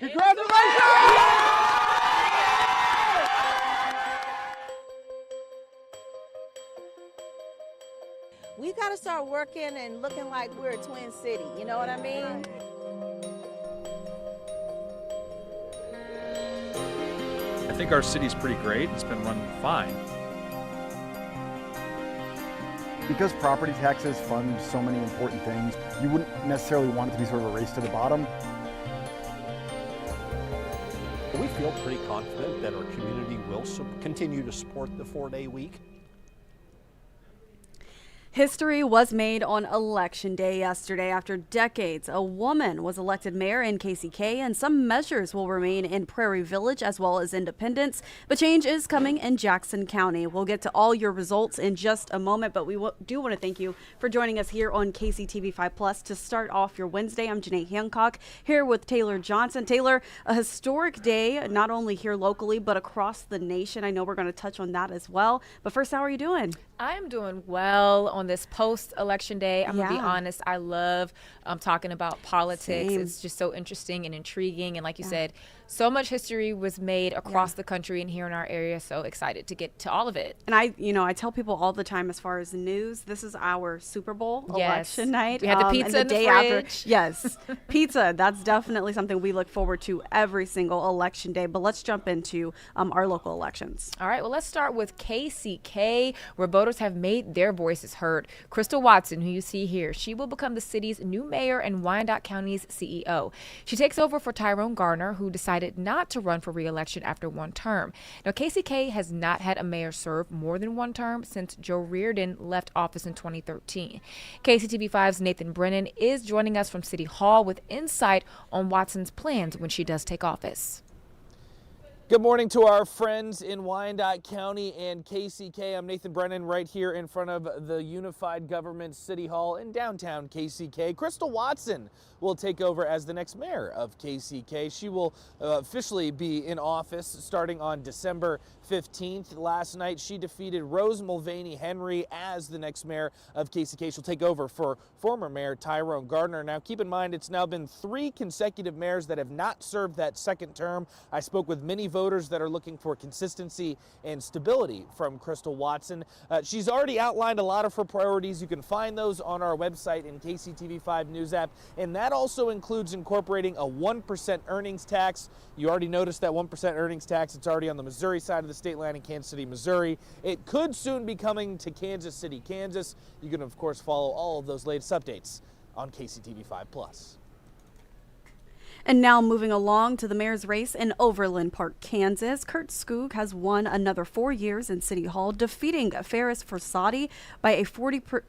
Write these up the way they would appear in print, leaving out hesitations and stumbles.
We got to start working and looking like we're a twin city, you know what I mean? I think our city's pretty great. It's been run fine. Because property taxes fund so many important things, you wouldn't necessarily want it to be sort of a race to the bottom. We feel pretty confident that our community will continue to support the 4-day week. History was made on Election Day yesterday. After decades, a woman was elected mayor in KCK, and some measures will remain in Prairie Village as well as Independence. But change is coming in Jackson County. We'll get to all your results in just a moment, but we do want to thank you for joining us here on KCTV5 Plus to start off your Wednesday. I'm Janae Hancock here with Taylor Johnson. Taylor, a historic day, not only here locally, but across the nation. I know we're going to touch on that as well. But first, how are you doing? I'm doing well on this post-election day. I'm going to be honest. I love talking about politics. Same. It's just so interesting and intriguing. And like you said, so much history was made across the country and here in our area. So excited to get to all of it. And I tell people all the time, as far as news, this is our Super Bowl election night. We had the pizza and the in the day fridge. after. Yes, pizza. That's definitely something we look forward to every single election day. But let's jump into our local elections. All right, well, let's start with KCK, where voters have made their voices heard. Crystal Watson, who you see here, she will become the city's new mayor and Wyandotte County's CEO. She takes over for Tyrone Garner, who decided not to run for re-election after one term. Now, KCK has not had a mayor serve more than one term since Joe Reardon left office in 2013. KCTV5's Nathan Brennan is joining us from City Hall with insight on Watson's plans when she does take office. Good morning to our friends in Wyandotte County and KCK. I'm Nathan Brennan right here in front of the Unified Government City Hall in downtown KCK. Crystal Watson will take over as the next mayor of KCK. She will officially be in office starting on December 15th. Last night, she defeated Rose Mulvaney Henry as the next mayor of KCK. She'll take over for former Mayor Tyrone Gardner. Now, keep in mind, it's now been 3 consecutive mayors that have not served that second term. I spoke with many voters that are looking for consistency and stability from Crystal Watson. She's already outlined a lot of her priorities. You can find those on our website in KCTV5 News app, and that also includes incorporating a 1% earnings tax. You already noticed that 1% earnings tax. It's already on the Missouri side of the state line in Kansas City, Missouri. It could soon be coming to Kansas City, Kansas. You can, of course, follow all of those latest updates on KCTV5 Plus. And now moving along to the mayor's race in Overland Park, Kansas. Kurt Skoog has won another 4 years in City Hall, defeating Faris Forsadi by a 40-point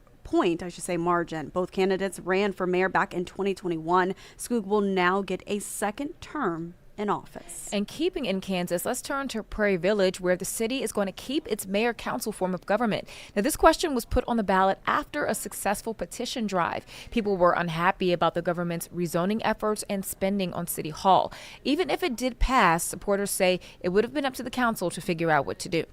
margin. Both candidates ran for mayor back in 2021. Skoog will now get a second term in office. And keeping in Kansas, let's turn to Prairie Village, where the city is going to keep its mayor-council form of government. Now, this question was put on the ballot after a successful petition drive. People were unhappy about the government's rezoning efforts and spending on City Hall. Even if it did pass, supporters say it would have been up to the council to figure out what to do.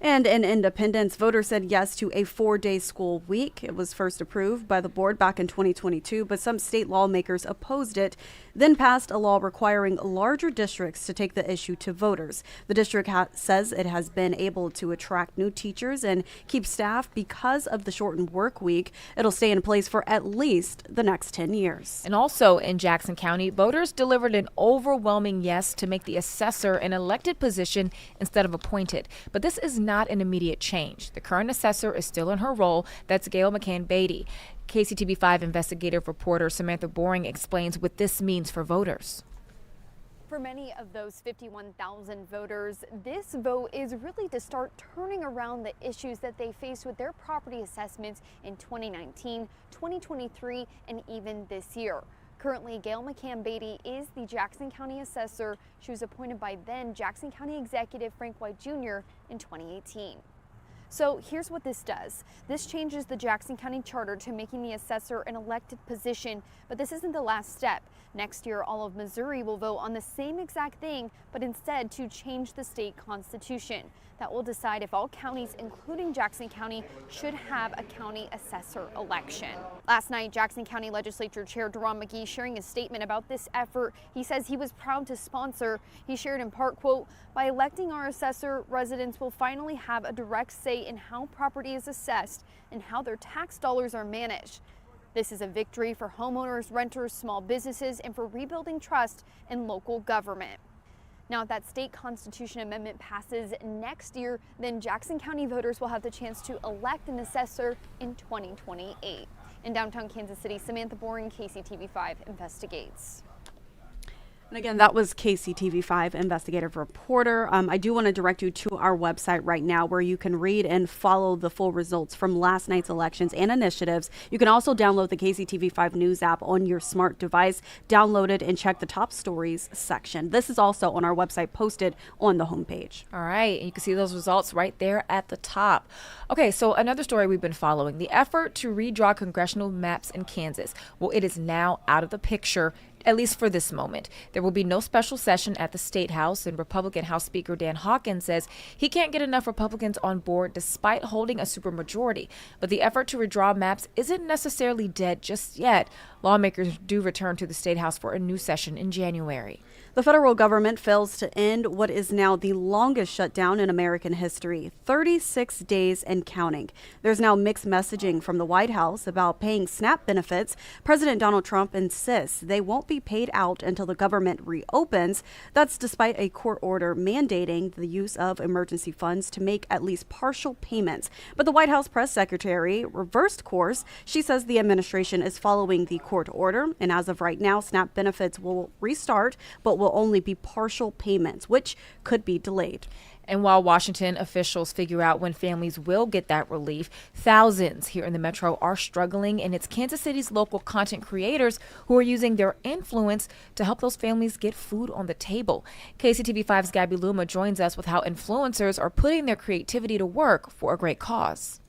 And in Independence, voters said yes to a 4-day school week. It was first approved by the board back in 2022, but some state lawmakers opposed it, then passed a law requiring larger districts to take the issue to voters. The district says it has been able to attract new teachers and keep staff because of the shortened work week. It'll stay in place for at least the next 10 years. And also in Jackson County, voters delivered an overwhelming yes to make the assessor an elected position instead of appointed. But this is not an immediate change. The current assessor is still in her role. That's Gail McCann-Beatty. KCTV5 investigative reporter Samantha Boring explains what this means for voters. For many of those 51,000 voters, this vote is really to start turning around the issues that they faced with their property assessments in 2019, 2023, and even this year. Currently, Gail McCann-Beatty is the Jackson County assessor. She was appointed by then Jackson County Executive Frank White Jr. in 2018. So here's what this does. This changes the Jackson County Charter to making the assessor an elected position, but this isn't the last step. Next year, all of Missouri will vote on the same exact thing, but instead to change the state constitution. That will decide if all counties, including Jackson County, should have a county assessor election. Last night, Jackson County Legislature Chair Deron McGee sharing a statement about this effort. He says he was proud to sponsor. He shared in part, quote, "By electing our assessor, residents will finally have a direct say in how property is assessed and how their tax dollars are managed. This is a victory for homeowners, renters, small businesses, and for rebuilding trust in local government." Now, if that state constitution amendment passes next year, then Jackson County voters will have the chance to elect an assessor in 2028. In downtown Kansas City, Samantha Boring, KCTV5 investigates. And again, that was KCTV5 investigative reporter. I do want to direct you to our website right now where you can read and follow the full results from last night's elections and initiatives. You can also download the KCTV5 News app on your smart device, download it, and check the top stories section. This is also on our website, posted on the homepage. All right. You can see those results right there at the top. Okay, so another story we've been following, the effort to redraw congressional maps in Kansas. Well, it is now out of the picture, at least for this moment. There will be no special session at the State House, and Republican House Speaker Dan Hawkins says he can't get enough Republicans on board despite holding a supermajority. But the effort to redraw maps isn't necessarily dead just yet. Lawmakers do return to the State House for a new session in January. The federal government fails to end what is now the longest shutdown in American history, 36 days and counting. There's now mixed messaging from the White House about paying SNAP benefits. President Donald Trump insists they won't be paid out until the government reopens. That's despite a court order mandating the use of emergency funds to make at least partial payments. But the White House press secretary reversed course. She says the administration is following the court order, and as of right now, SNAP benefits will restart, but will only be partial payments, which could be delayed. And while Washington officials figure out when families will get that relief, thousands here in the metro are struggling, and it's Kansas City's local content creators who are using their influence to help those families get food on the table. KCTV5's Gabby Luma joins us with how influencers are putting their creativity to work for a great cause.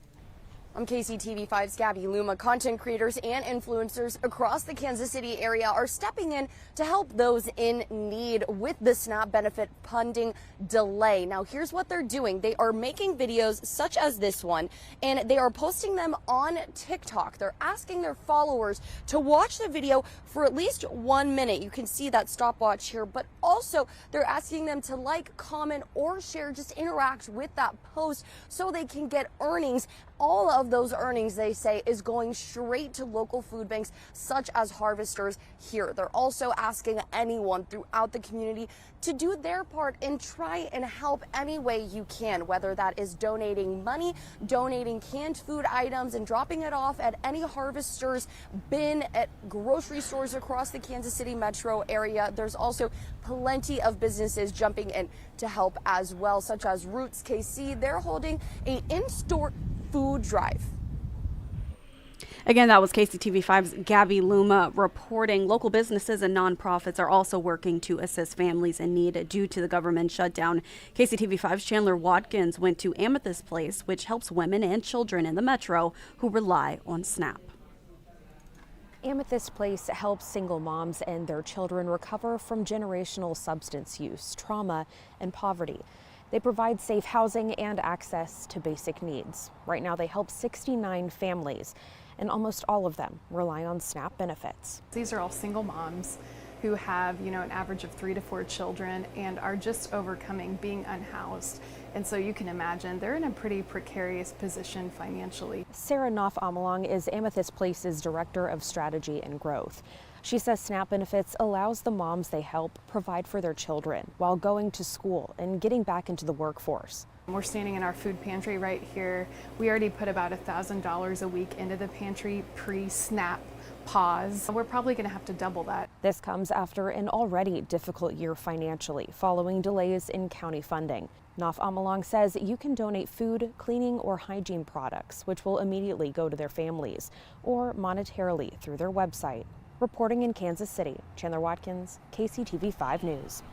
I'm KCTV5's Gabby Luma. Content creators and influencers across the Kansas City area are stepping in to help those in need with the SNAP benefit funding delay. Now, here's what they're doing. They are making videos such as this one, and they are posting them on TikTok. They're asking their followers to watch the video for at least 1 minute. You can see that stopwatch here, but also they're asking them to like, comment, or share, just interact with that post so they can get earnings. All of those earnings, they say, is going straight to local food banks such as Harvesters here. They're also asking anyone throughout the community to do their part and try and help any way you can, whether that is donating money, donating canned food items, and dropping it off at any Harvesters bin at grocery stores across the Kansas City metro area. There's also plenty of businesses jumping in to help as well, such as Roots KC. They're holding an in-store food drive. Again, that was KCTV5's Gabby Luma reporting. Local businesses and nonprofits are also working to assist families in need due to the government shutdown. KCTV5's Chandler Watkins went to Amethyst Place, which helps women and children in the metro who rely on SNAP. Amethyst Place helps single moms and their children recover from generational substance use, trauma, and poverty. They provide safe housing and access to basic needs. Right now, they help 69 families, and almost all of them rely on SNAP benefits. These are all single moms who have, an average of 3 to 4 children and are just overcoming being unhoused. And so you can imagine they're in a pretty precarious position financially. Sarah Knopf-Amalong is Amethyst Place's Director of Strategy and Growth. She says SNAP benefits allows the moms they help provide for their children while going to school and getting back into the workforce. We're standing in our food pantry right here. We already put about $1,000 a week into the pantry pre-SNAP pause. We're probably going to have to double that. This comes after an already difficult year financially following delays in county funding. Knopf-Amalong says you can donate food, cleaning, or hygiene products, which will immediately go to their families, or monetarily through their website. Reporting in Kansas City, Chandler Watkins, KCTV5 News.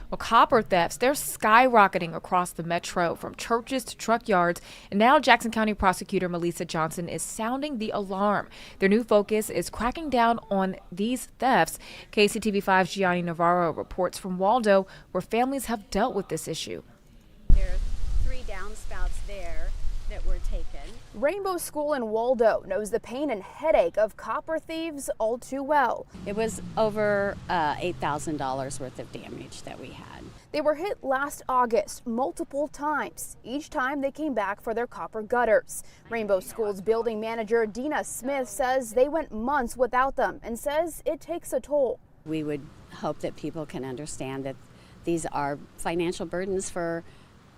Well, copper thefts, they're skyrocketing across the metro, from churches to truck yards. And now Jackson County Prosecutor Melissa Johnson is sounding the alarm. Their new focus is cracking down on these thefts. KCTV5's Gianni Navarro reports from Waldo, where families have dealt with this issue. There are 3 downspouts there that were taken. Rainbow School in Waldo knows the pain and headache of copper thieves all too well. It was over $8,000 worth of damage that we had. They were hit last August multiple times. Each time they came back for their copper gutters. Rainbow School's building manager Dina Smith says they went months without them and says it takes a toll. We would hope that people can understand that these are financial burdens for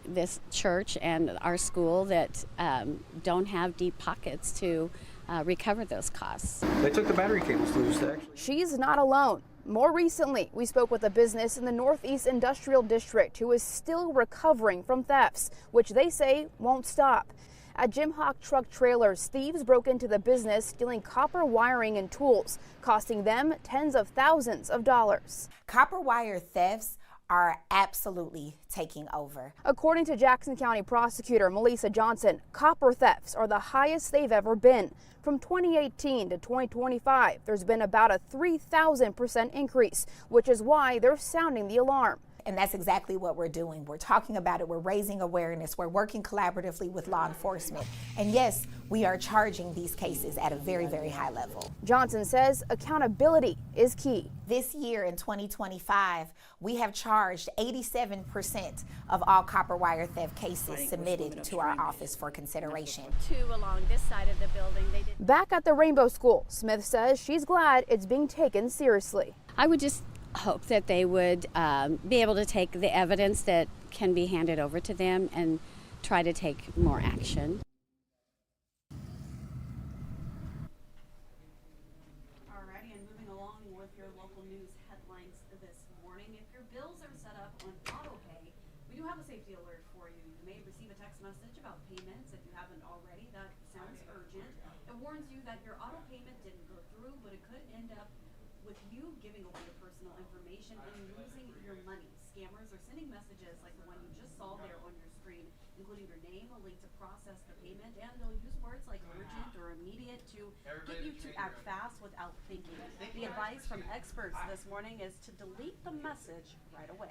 this church and our school that don't have deep pockets to recover those costs. They took the battery cables to the section. She's not alone. More recently, we spoke with a business in the Northeast Industrial District who is still recovering from thefts, which they say won't stop. At Jim Hawk Truck Trailers, thieves broke into the business, stealing copper wiring and tools, costing them tens of thousands of dollars. Copper wire thefts are absolutely taking over. According to Jackson County Prosecutor Melissa Johnson, copper thefts are the highest they've ever been. From 2018 to 2025, there's been about a 3,000% increase, which is why they're sounding the alarm. And that's exactly what we're doing. We're talking about it. We're raising awareness. We're working collaboratively with law enforcement. And yes, we are charging these cases at a very, very high level. Johnson says accountability is key. This year in 2025, we have charged 87% of all copper wire theft cases submitted to our office for consideration. 2 along this side of the building. They did. Back at the Rainbow School, Smith says she's glad it's being taken seriously. I would just hope that they would be able to take the evidence that can be handed over to them and try to take more action. Alrighty, and moving along with your local news headlines this morning. If your bills are set up on auto pay, we do have a safety alert for you. You may receive a text message about payments if you haven't already. That sounds urgent. It warns you that your auto payment didn't go through, but it could end up with you giving away your personal information and losing your money. Scammers are sending messages like the one you just saw there on your screen, including your name, a link to process the payment, and they'll use words like urgent or immediate to get you to act fast without thinking. The advice from experts this morning is to delete the message right away.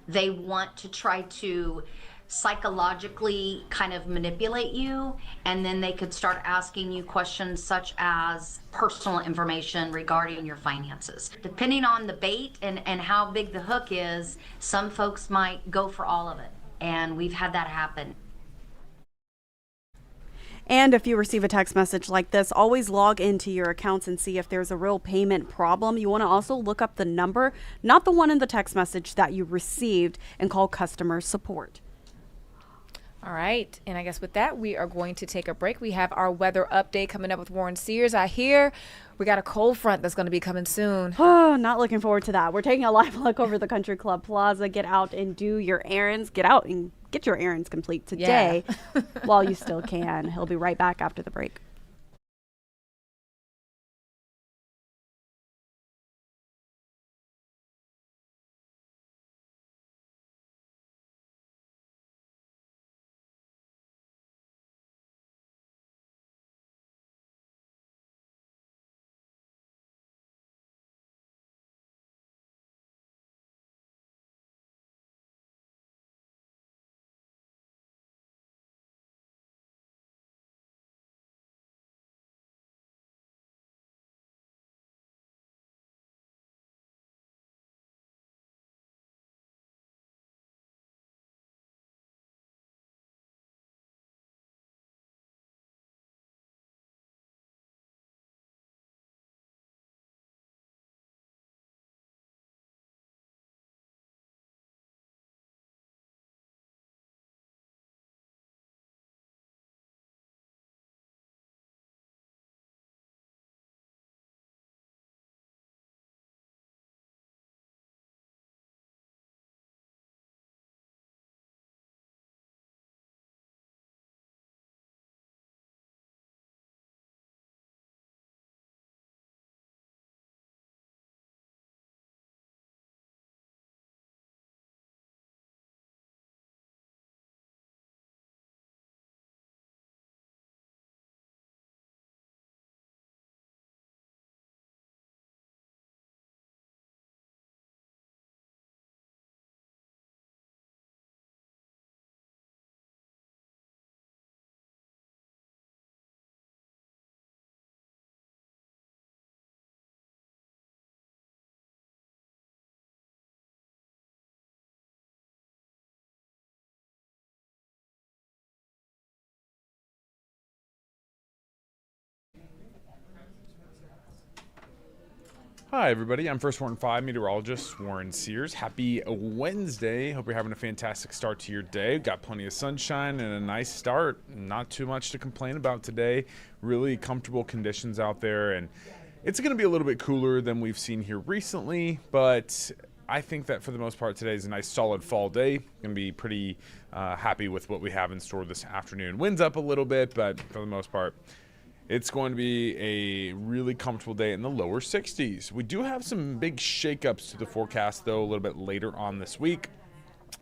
They want to try to psychologically kind of manipulate you, and then they could start asking you questions such as personal information regarding your finances. Depending on the bait and how big the hook is, some folks might go for all of it, and we've had that happen. And if you receive a text message like this, always log into your accounts and see if there's a real payment problem. You want to also look up the number, not the one in the text message that you received, and call customer support. All right. And I guess with that, we are going to take a break. We have our weather update coming up with Warren Sears. I hear we got a cold front that's going to be coming soon. Oh, not looking forward to that. We're taking a live look over the Country Club Plaza. Get out and do your errands. Get out and get your errands complete today while you still can. He'll be right back after the break. Hi, everybody. I'm First Warren 5 meteorologist Warren Sears. Happy Wednesday. Hope you're having a fantastic start to your day. Got plenty of sunshine and a nice start. Not too much to complain about today. Really comfortable conditions out there, and it's going to be a little bit cooler than we've seen here recently, but I think that for the most part today is a nice solid fall day. Going to be pretty happy with what we have in store this afternoon. Winds up a little bit, but for the most part, it's going to be a really comfortable day in the lower 60s. We do have some big shakeups to the forecast, though, a little bit later on this week.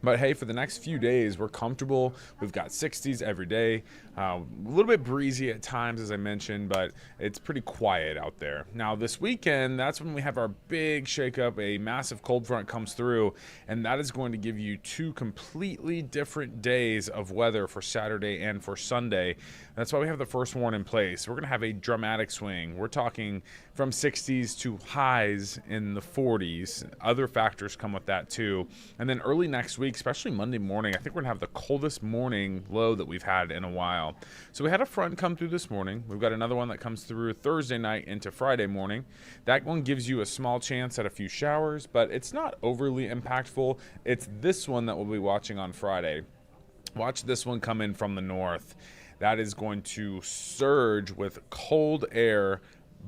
But hey, for the next few days, we're comfortable. We've got 60s every day. A little bit breezy at times, as I mentioned, but it's pretty quiet out there. Now, this weekend, that's when we have our big shakeup. A massive cold front comes through, and that is going to give you two completely different days of weather for Saturday and for Sunday. That's why we have the first warn in place. We're going to have a dramatic swing. We're talking from 60s to highs in the 40s. Other factors come with that, too. And then early next week, especially Monday morning, I think we're going to have the coldest morning low that we've had in a while. So we had a front come through this morning. We've got another one that comes through Thursday night into Friday morning. That one gives you a small chance at a few showers, but it's not overly impactful. It's this one that we'll be watching on Friday. Watch this one come in from the north. That is going to surge with cold air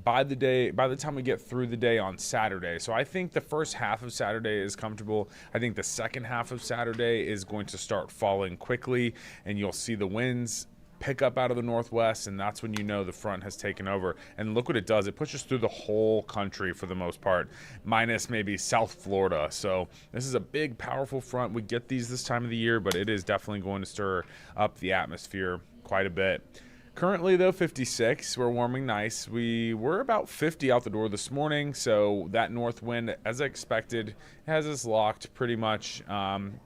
by the time we get through the day on Saturday. So I think the first half of Saturday is comfortable. I think the second half of Saturday is going to start falling quickly, and you'll see the winds pick up out of the northwest, and that's when you know the front has taken over. And look what it does. It pushes through the whole country for the most part, minus maybe South Florida. So this is a big, powerful front. We get these this time of the year, but it is definitely going to stir up the atmosphere quite a bit. Currently, though, 56. We're warming nice. We were about 50 out the door this morning, so that north wind, as I expected, has us locked pretty much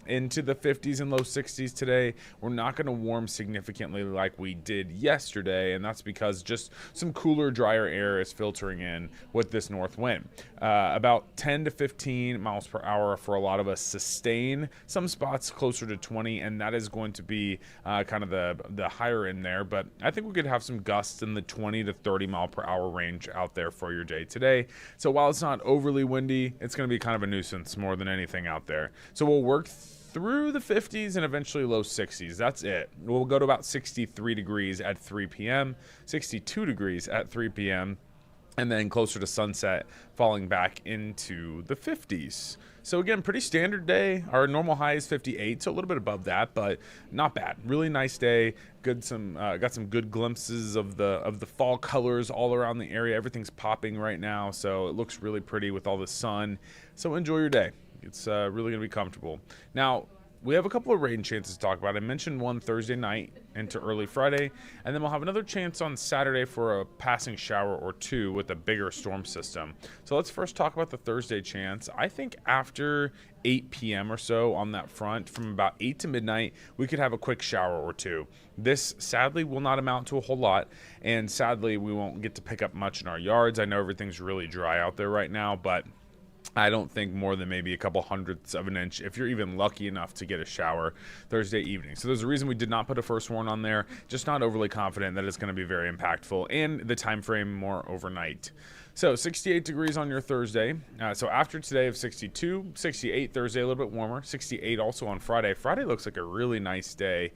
into the 50s and low 60s today. We're not going to warm significantly like we did yesterday, and that's because just some cooler, drier air is filtering in with this north wind. About 10 to 15 miles per hour for a lot of us sustain. Some spots closer to 20, and that is going to be kind of the higher end there, but I think we could have some gusts in the 20 to 30 mile per hour range out there for your day today. So while it's not overly windy, it's going to be kind of a nuisance more than anything out there. So we'll work through the 50s and eventually low 60s. That's it. We'll go to about 63 degrees at 3 p.m., 62 degrees at 3 p.m., and then closer to sunset, falling back into the 50s. So again, pretty standard day. Our normal high is 58, so a little bit above that, but not bad. Really nice day. Got some good glimpses of the fall colors all around the area. Everything's popping right now, so it looks really pretty with all the sun. So enjoy your day. It's really going to be comfortable. Now, we have a couple of rain chances to talk about. I mentioned one Thursday night into early Friday, and then we'll have another chance on Saturday for a passing shower or two with a bigger storm system. So let's first talk about the Thursday chance. I think after 8 p.m. or so on that front, from about 8 to midnight, we could have a quick shower or two. This, sadly, will not amount to a whole lot, and sadly, we won't get to pick up much in our yards. I know everything's really dry out there right now, but I don't think more than maybe a couple hundredths of an inch, if you're even lucky enough to get a shower Thursday evening. So there's a reason we did not put a first warn on there. Just not overly confident that it's going to be very impactful, and the time frame more overnight. So 68 degrees on your Thursday. So after today of 62, 68 Thursday, a little bit warmer. 68 also on Friday. Friday looks like a really nice day,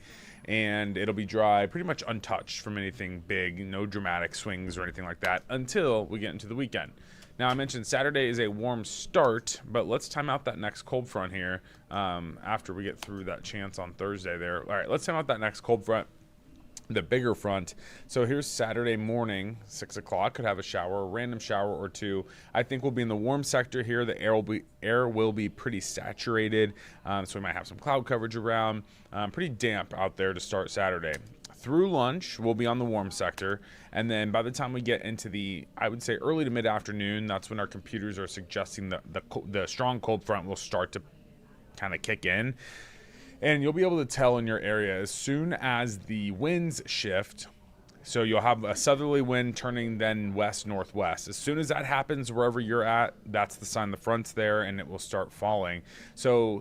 and it'll be dry, pretty much untouched from anything big, no dramatic swings or anything like that until we get into the weekend. Now, I mentioned Saturday is a warm start, but let's time out that next cold front here after we get through that chance on Thursday there. All right, let's time out that next cold front, the bigger front. So here's Saturday morning, 6 o'clock, could have a shower, a random shower or two. I think we'll be in the warm sector here. The air will be pretty saturated, so we might have some cloud coverage around. Pretty damp out there to start Saturday. Through lunch, we'll be on the warm sector, and then by the time we get into the, I would say, early to mid-afternoon, that's when our computers are suggesting the strong cold front will start to kind of kick in. And you'll be able to tell in your area as soon as the winds shift. So you'll have a southerly wind turning then west-northwest. As soon as that happens wherever you're at, that's the sign the front's there, and it will start falling. So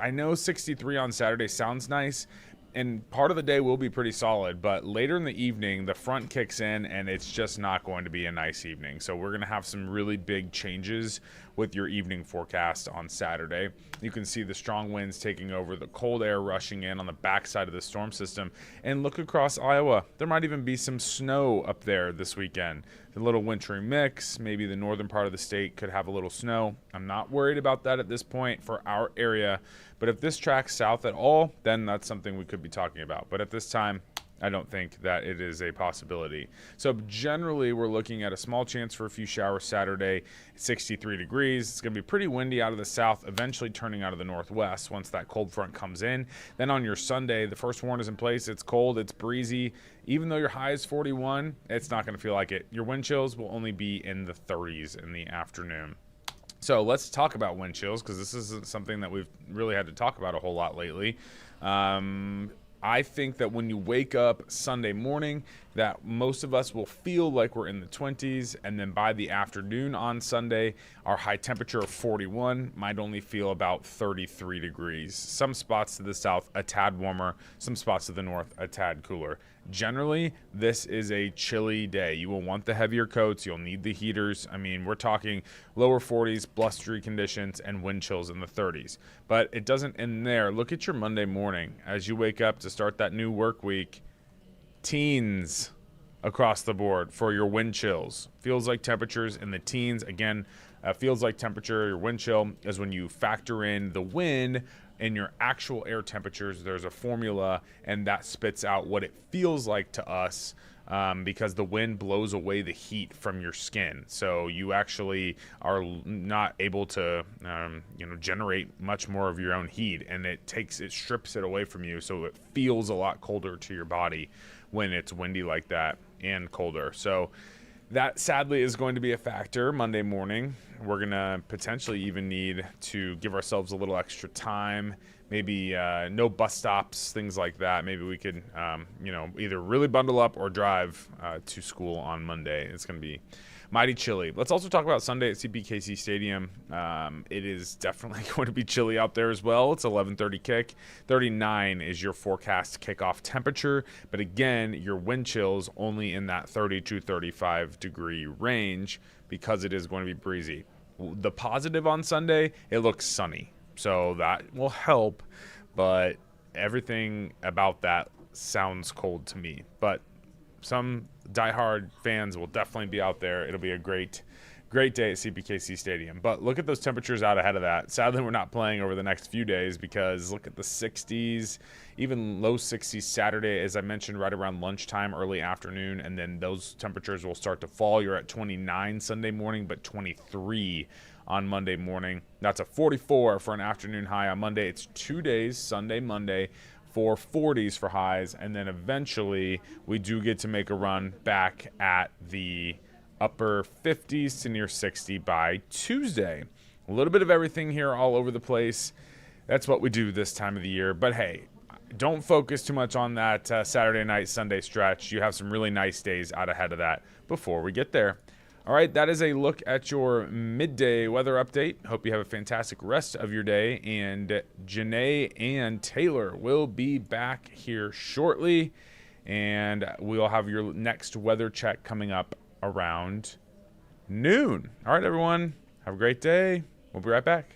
I know 63 on Saturday sounds nice, and part of the day will be pretty solid, but later in the evening, the front kicks in and it's just not going to be a nice evening. So we're going to have some really big changes with your evening forecast on Saturday. You can see the strong winds taking over, the cold air rushing in on the backside of the storm system. And look across Iowa. There might even be some snow up there this weekend. A little wintry mix. Maybe the northern part of the state could have a little snow. I'm not worried about that at this point for our area. But if this tracks south at all, then that's something we could be talking about. But at this time, I don't think that it is a possibility. So generally, we're looking at a small chance for a few showers Saturday, 63 degrees. It's going to be pretty windy out of the south, eventually turning out of the northwest once that cold front comes in. Then on your Sunday, the first warn is in place. It's cold, it's breezy. Even though your high is 41, it's not going to feel like it. Your wind chills will only be in the 30s in the afternoon. So let's talk about wind chills, because this isn't something that we've really had to talk about a whole lot lately. I think that when you wake up Sunday morning, that most of us will feel like we're in the 20s, and then by the afternoon on Sunday, our high temperature of 41 might only feel about 33 degrees. Some spots to the south a tad warmer, some spots to the north a tad cooler. Generally, this is a chilly day. You will want the heavier coats. You'll need the heaters. I mean, we're talking lower 40s, blustery conditions, and wind chills in the 30s. But it doesn't end there. Look at your Monday morning as you wake up to start that new work week. Teens across the board for your wind chills. Feels like temperatures in the teens. Again, feels like temperature, your wind chill, is when you factor in the wind and your actual air temperatures. There's a formula, and that spits out what it feels like to us, because the wind blows away the heat from your skin. So you actually are not able to, generate much more of your own heat, and it strips it away from you. So it feels a lot colder to your body when it's windy like that and colder. So that sadly is going to be a factor Monday morning. We're going to potentially even need to give ourselves a little extra time, maybe no bus stops, things like that. Maybe we could, either really bundle up or drive to school on Monday. It's going to be mighty chilly. Let's also talk about Sunday at CPKC Stadium. It is definitely going to be chilly out there as well. It's 11:30 kick. 39 is your forecast kickoff temperature. But again, your wind chills only in that 30 to 35 degree range because it is going to be breezy. The positive on Sunday, it looks sunny. So that will help. But everything about that sounds cold to me. But some diehard fans will definitely be out there. It'll be a great day at CPKC Stadium. But look at those temperatures out ahead of that. Sadly, we're not playing over the next few days because look at the 60s, even low 60s Saturday, as I mentioned, right around lunchtime, early afternoon, and then those temperatures will start to fall. You're at 29 Sunday morning, but 23 on Monday morning. That's a 44 for an afternoon high on Monday. It's 2 days, Sunday, Monday, for 40s for highs, and then eventually we do get to make a run back at the upper 50s to near 60 by Tuesday. A little bit of everything here all over the place. That's what we do this time of the year. But hey, don't focus too much on that Saturday night, Sunday stretch. You have some really nice days out ahead of that before we get there. All right, that is a look at your midday weather update. Hope you have a fantastic rest of your day. And Janae and Taylor will be back here shortly. And we'll have your next weather check coming up around noon. All right, everyone. Have a great day. We'll be right back.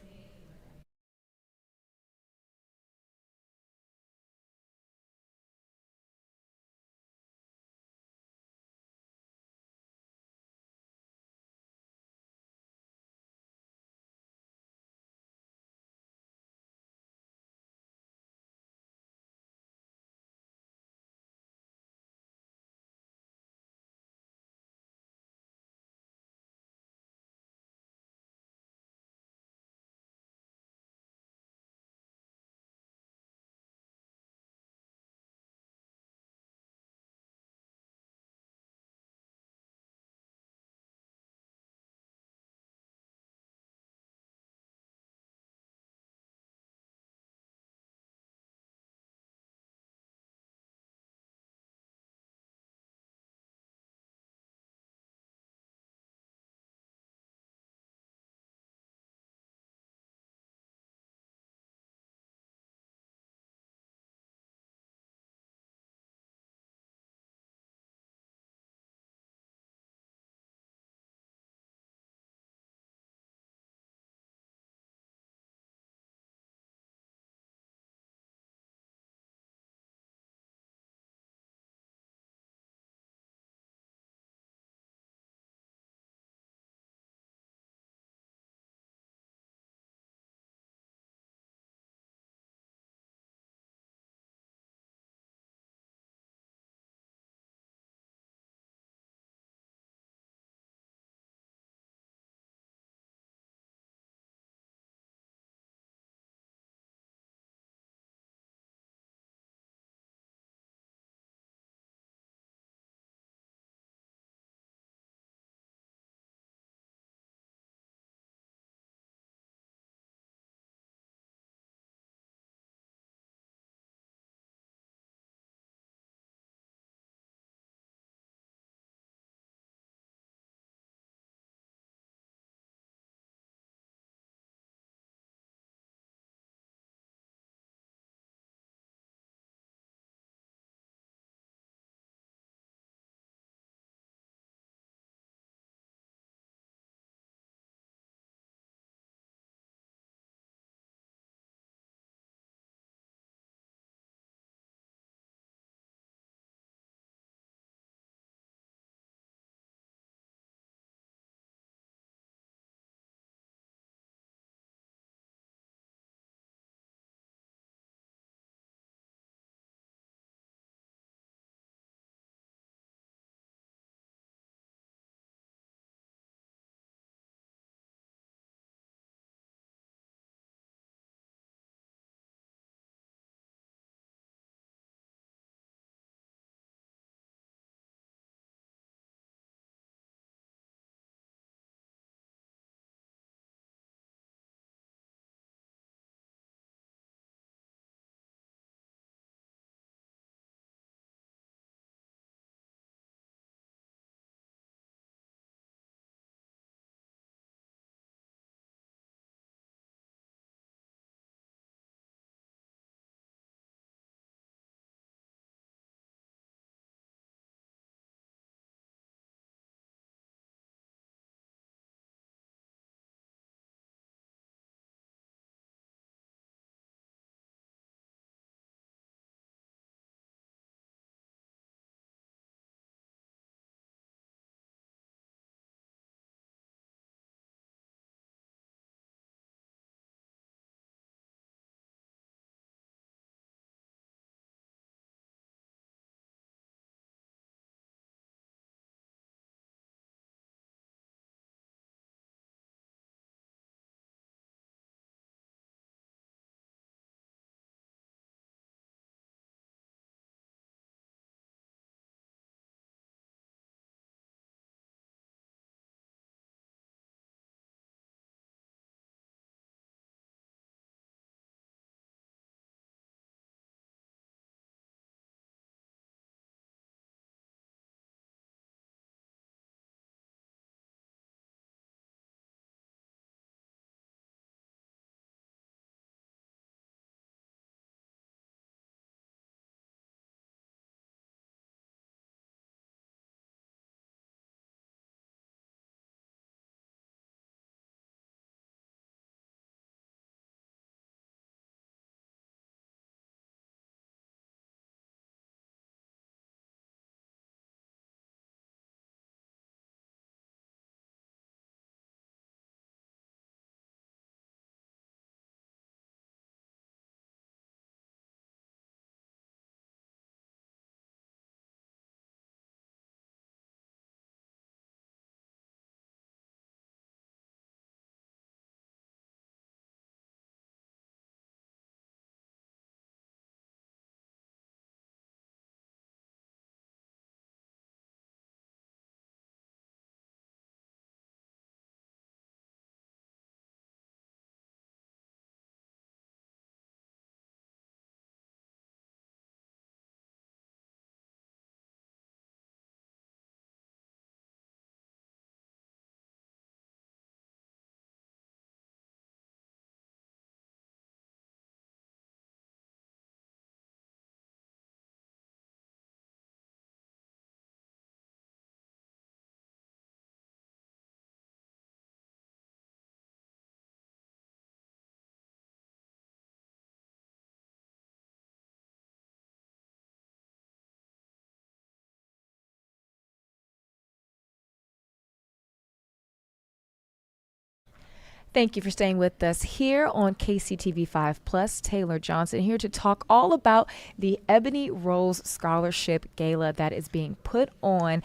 Thank you for staying with us here on KCTV5 Plus. Taylor Johnson here to talk all about the Ebony Rose Scholarship Gala that is being put on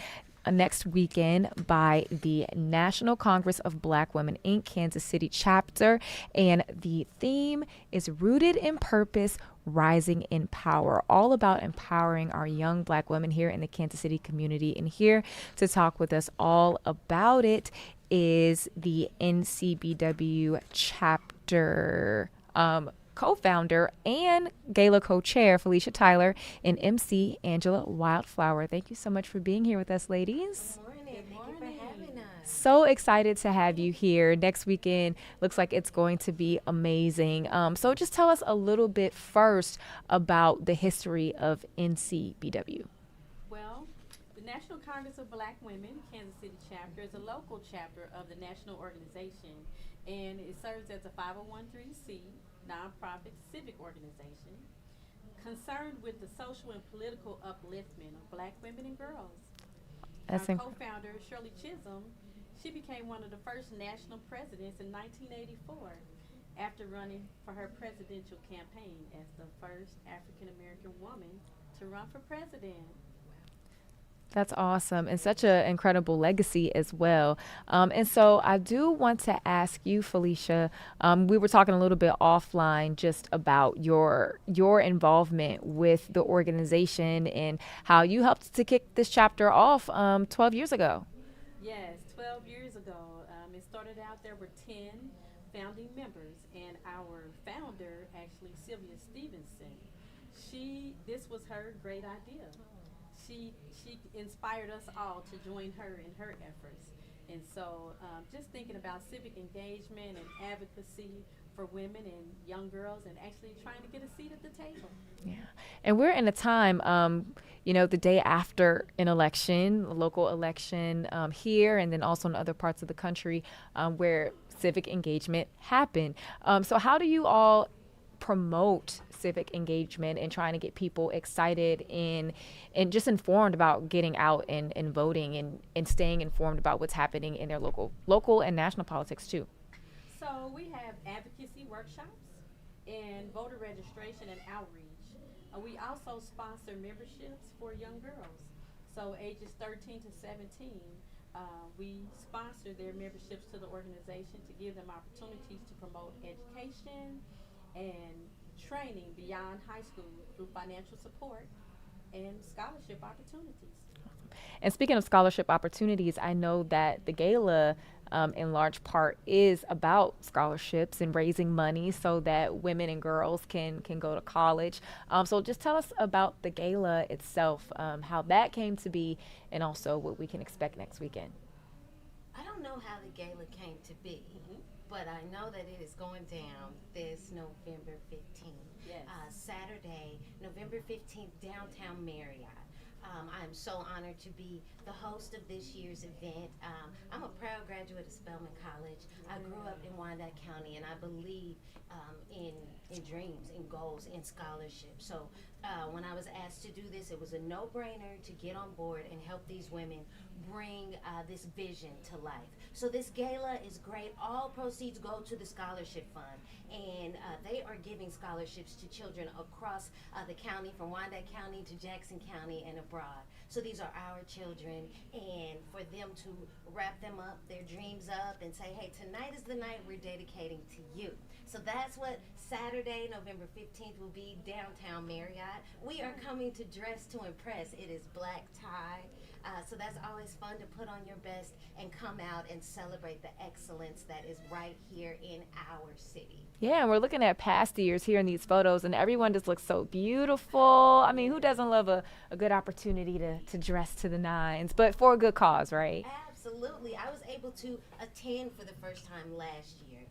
next weekend by the National Congress of Black Women Inc. Kansas City chapter. And the theme is Rooted in Purpose, Rising in Power, all about empowering our young Black women here in the Kansas City community. And here to talk with us all about it is the NCBW chapter co-founder and gala co-chair Felicia Tyler and MC Angela Wildflower. Thank you so much for being here with us, ladies. Good morning. Thank you for having us. So excited to have you here. Next weekend looks like it's going to be amazing. So just tell us a little bit first about the history of NCBW. Well, the National Congress of Black Women, Kansas City chapter, is a local chapter of the national organization, and it serves as a 501(c) nonprofit civic organization concerned with the social and political upliftment of Black women and girls. Our co-founder, Shirley Chisholm, she became one of the first national presidents in 1984 after running for her presidential campaign as the first African-American woman to run for president. That's awesome, and such an incredible legacy as well. And so I do want to ask you, Felicia, we were talking a little bit offline just about your involvement with the organization and how you helped to kick this chapter off 12 years ago. Yes, 12 years ago. It started out, there were 10 founding members, and our founder, actually Sylvia Stevenson, this was her great idea. She inspired us all to join her in her efforts. And so just thinking about civic engagement and advocacy for women and young girls and actually trying to get a seat at the table. Yeah. And we're in a time, the day after an election, a local election here and then also in other parts of the country where civic engagement happened. So how do you all promote civic engagement and trying to get people excited and just informed about getting out and voting and staying informed about what's happening in their local and national politics too? So we have advocacy workshops and voter registration and outreach. We also sponsor memberships for young girls. So ages 13 to 17, we sponsor their memberships to the organization to give them opportunities to promote education and training beyond high school through financial support and scholarship opportunities. And speaking of scholarship opportunities, I know that the gala in large part is about scholarships and raising money so that women and girls can go to college. So just tell us about the gala itself, how that came to be, and also what we can expect next weekend. I don't know how the gala came to be. But I know that it is going down this November 15th. Yes. Saturday, November 15th, downtown Marriott. I am so honored to be the host of this year's event. I'm a proud graduate of Spelman College. I grew up in Wyandotte County, and I believe in dreams, in goals, in scholarships. So when I was asked to do this, it was a no-brainer to get on board and help these women bring this vision to life. So this gala is great. All proceeds go to the scholarship fund, and they are giving scholarships to children across the county, from Wyandotte County to Jackson County and abroad. So these are our children, and for them to wrap them up, their dreams up, and say, hey, tonight is the night we're dedicating to you. So that's what Saturday, November 15th will be, downtown Marriott. We are coming to dress to impress. It is black tie. So that's always fun to put on your best and come out and celebrate the excellence that is right here in our city. Yeah, and we're looking at past years here in these photos, and everyone just looks so beautiful. I mean, who doesn't love a good opportunity to dress to the nines, but for a good cause, right? Absolutely. I was able to attend for the first time last year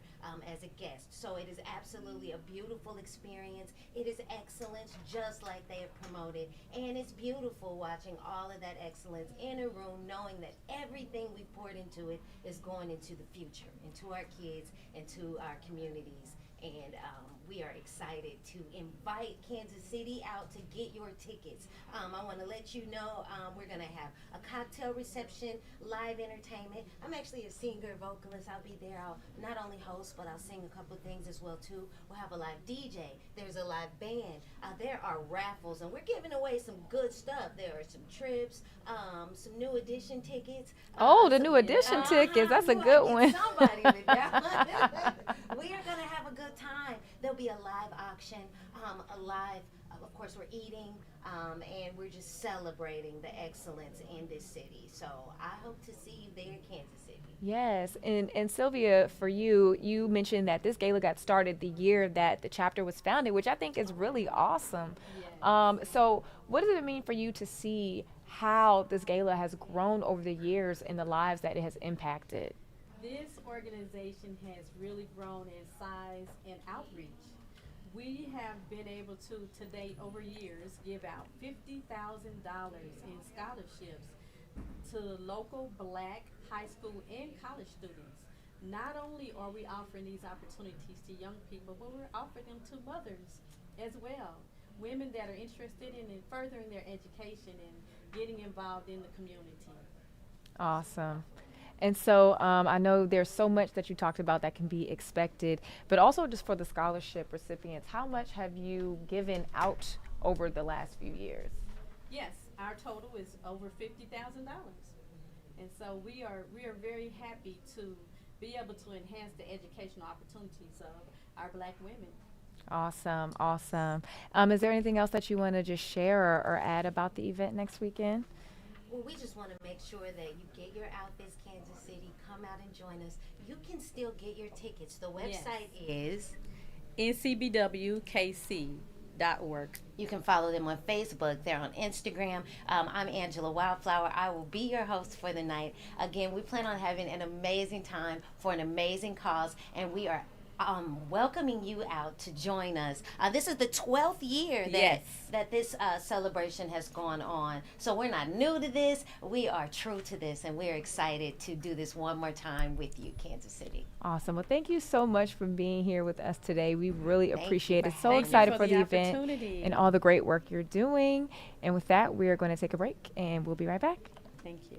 as a guest. So it is absolutely a beautiful experience. It is excellence just like they have promoted. And it's beautiful watching all of that excellence in a room, knowing that everything we poured into it is going into the future, into our kids, into our communities. and we are excited to invite Kansas City out to get your tickets. I want to let you know we're going to have a cocktail reception, live entertainment. I'm actually a singer, vocalist. I'll be there. I'll not only host, but I'll sing a couple things as well too. We'll have a live DJ. There's a live band. There are raffles, and we're giving away some good stuff. There are some trips, some new edition tickets. The new edition tickets. That's a good one. Somebody with that. We are going to have a good time. There'll be a live auction, of course, we're eating, and we're just celebrating the excellence in this city. So I hope to see you there in Kansas City. Yes, and Sylvia, for you, you mentioned that this gala got started the year that the chapter was founded, which I think is really awesome. So what does it mean for you to see how this gala has grown over the years and the lives that it has impacted? This organization has really grown in size and outreach. We have been able to date, over years, give out $50,000 in scholarships to local Black high school and college students. Not only are we offering these opportunities to young people, but we're offering them to mothers as well. Women that are interested in furthering their education and getting involved in the community. Awesome. And so I know there's so much that you talked about that can be expected, but also just for the scholarship recipients, how much have you given out over the last few years? Yes, our total is over $50,000. And so we are very happy to be able to enhance the educational opportunities of our Black women. Awesome, awesome. Is there anything else that you want to just share or add about the event next weekend? Well, we just want to make sure that you get your outfits, Kansas City. Come out and join us. You can still get your tickets. The website is ncbwkc.org. You can follow them on Facebook. They're on Instagram. I'm Angela Wildflower. I will be your host for the night. Again, we plan on having an amazing time for an amazing cause, and we are welcoming you out to join us. This is the 12th year that this celebration has gone on. So we're not new to this. We are true to this, and we're excited to do this one more time with you, Kansas City. Awesome. Well, thank you so much for being here with us today. We really appreciate it. So excited for the event and all the great work you're doing. And with that, we are going to take a break, and we'll be right back. Thank you.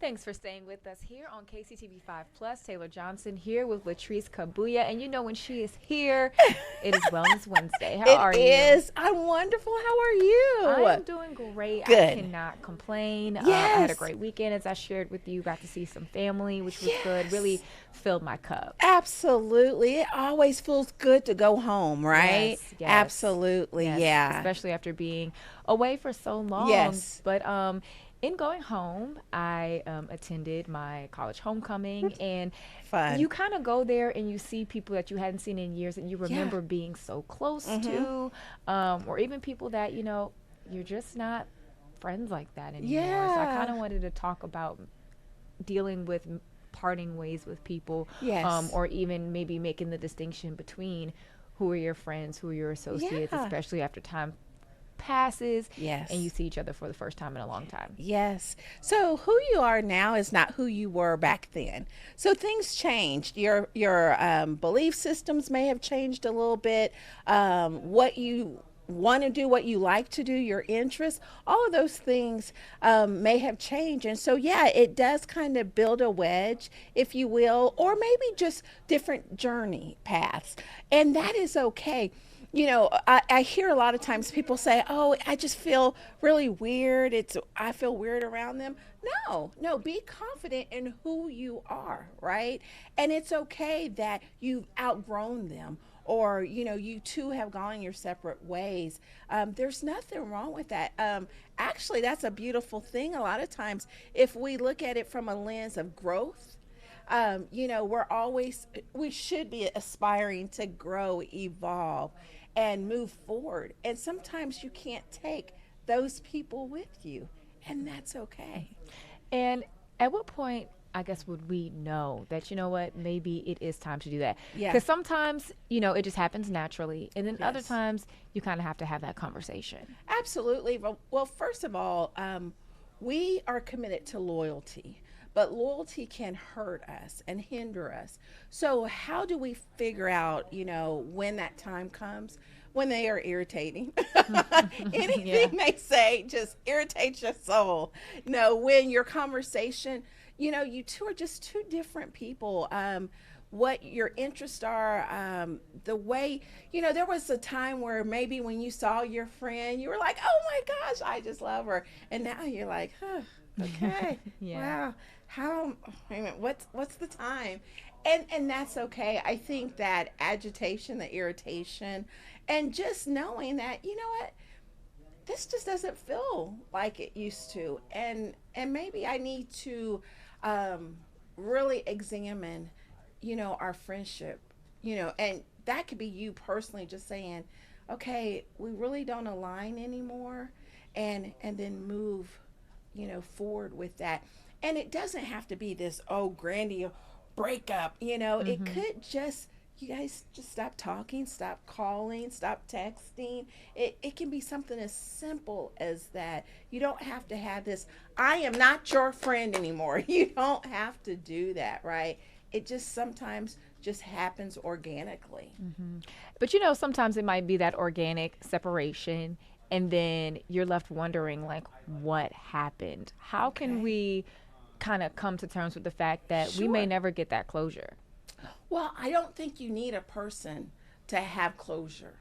Thanks for staying with us here on KCTV5 Plus. Taylor Johnson here with Latrice Kabuya. And you know when she is here, it is Wellness Wednesday. How are you? It is. I'm wonderful. How are you? I'm doing great. Good. I cannot complain. Yes. I had a great weekend, as I shared with you. Got to see some family, which was good. Really filled my cup. Absolutely. It always feels good to go home, right? Yes. Absolutely. Yes. Yeah. Especially after being away for so long. Yes. But in going home, I attended my college homecoming, and Fun. You kind of go there and you see people that you hadn't seen in years, and you remember being so close to, or even people that, you know, you're just not friends like that anymore. Yeah. So I kind of wanted to talk about dealing with parting ways with people, Yes. or even maybe making the distinction between who are your friends, who are your associates, Yeah. especially after time passes Yes. and you see each other for the first time in a long time. Yes. So who you are now is not who you were back then. So things changed. Your belief systems may have changed a little bit. What you want to do, what you like to do, your interests, all of those things may have changed. And so, yeah, it does kind of build a wedge, if you will, or maybe just different journey paths. And that is okay. You know, I hear a lot of times people say, oh, I just feel really weird. I feel weird around them. No, be confident in who you are, right? And it's okay that you've outgrown them, or, you know, you two have gone your separate ways. There's nothing wrong with that. Actually, that's a beautiful thing. A lot of times, if we look at it from a lens of growth, you know, we should be aspiring to grow, evolve, and move forward. And sometimes you can't take those people with you, and that's okay. And at what point, I guess, would we know that, you know what, maybe it is time to do that? Yeah. Because sometimes, you know, it just happens naturally. And then other Yes. times you kind of have to have that conversation. Absolutely. Well, first of all, we are committed to loyalty, but loyalty can hurt us and hinder us. So how do we figure out, you know, when that time comes? When they are irritating. Anything they say just irritates your soul. No, when your conversation, you know, you two are just two different people. What your interests are, the way, you know, there was a time where maybe when you saw your friend, you were like, oh my gosh, I just love her. And now you're like, huh, okay, wow, what's the time? And that's okay. I think that agitation, the irritation, and just knowing that, you know what, this just doesn't feel like it used to. And maybe I need to really examine, you know, our friendship, you know, and that could be you personally just saying, okay, we really don't align anymore, and then move, you know, forward with that. And it doesn't have to be this, grandiose breakup, you know. It could just, you guys just stop talking, stop calling, stop texting. It can be something as simple as that. You don't have to have this, I am not your friend anymore. You don't have to do that, right? It just sometimes just happens organically. But, you know, sometimes it might be that organic separation, and then you're left wondering, like, what happened? How can we kind of come to terms with the fact that we may never get that closure? Well, I don't think you need a person to have closure.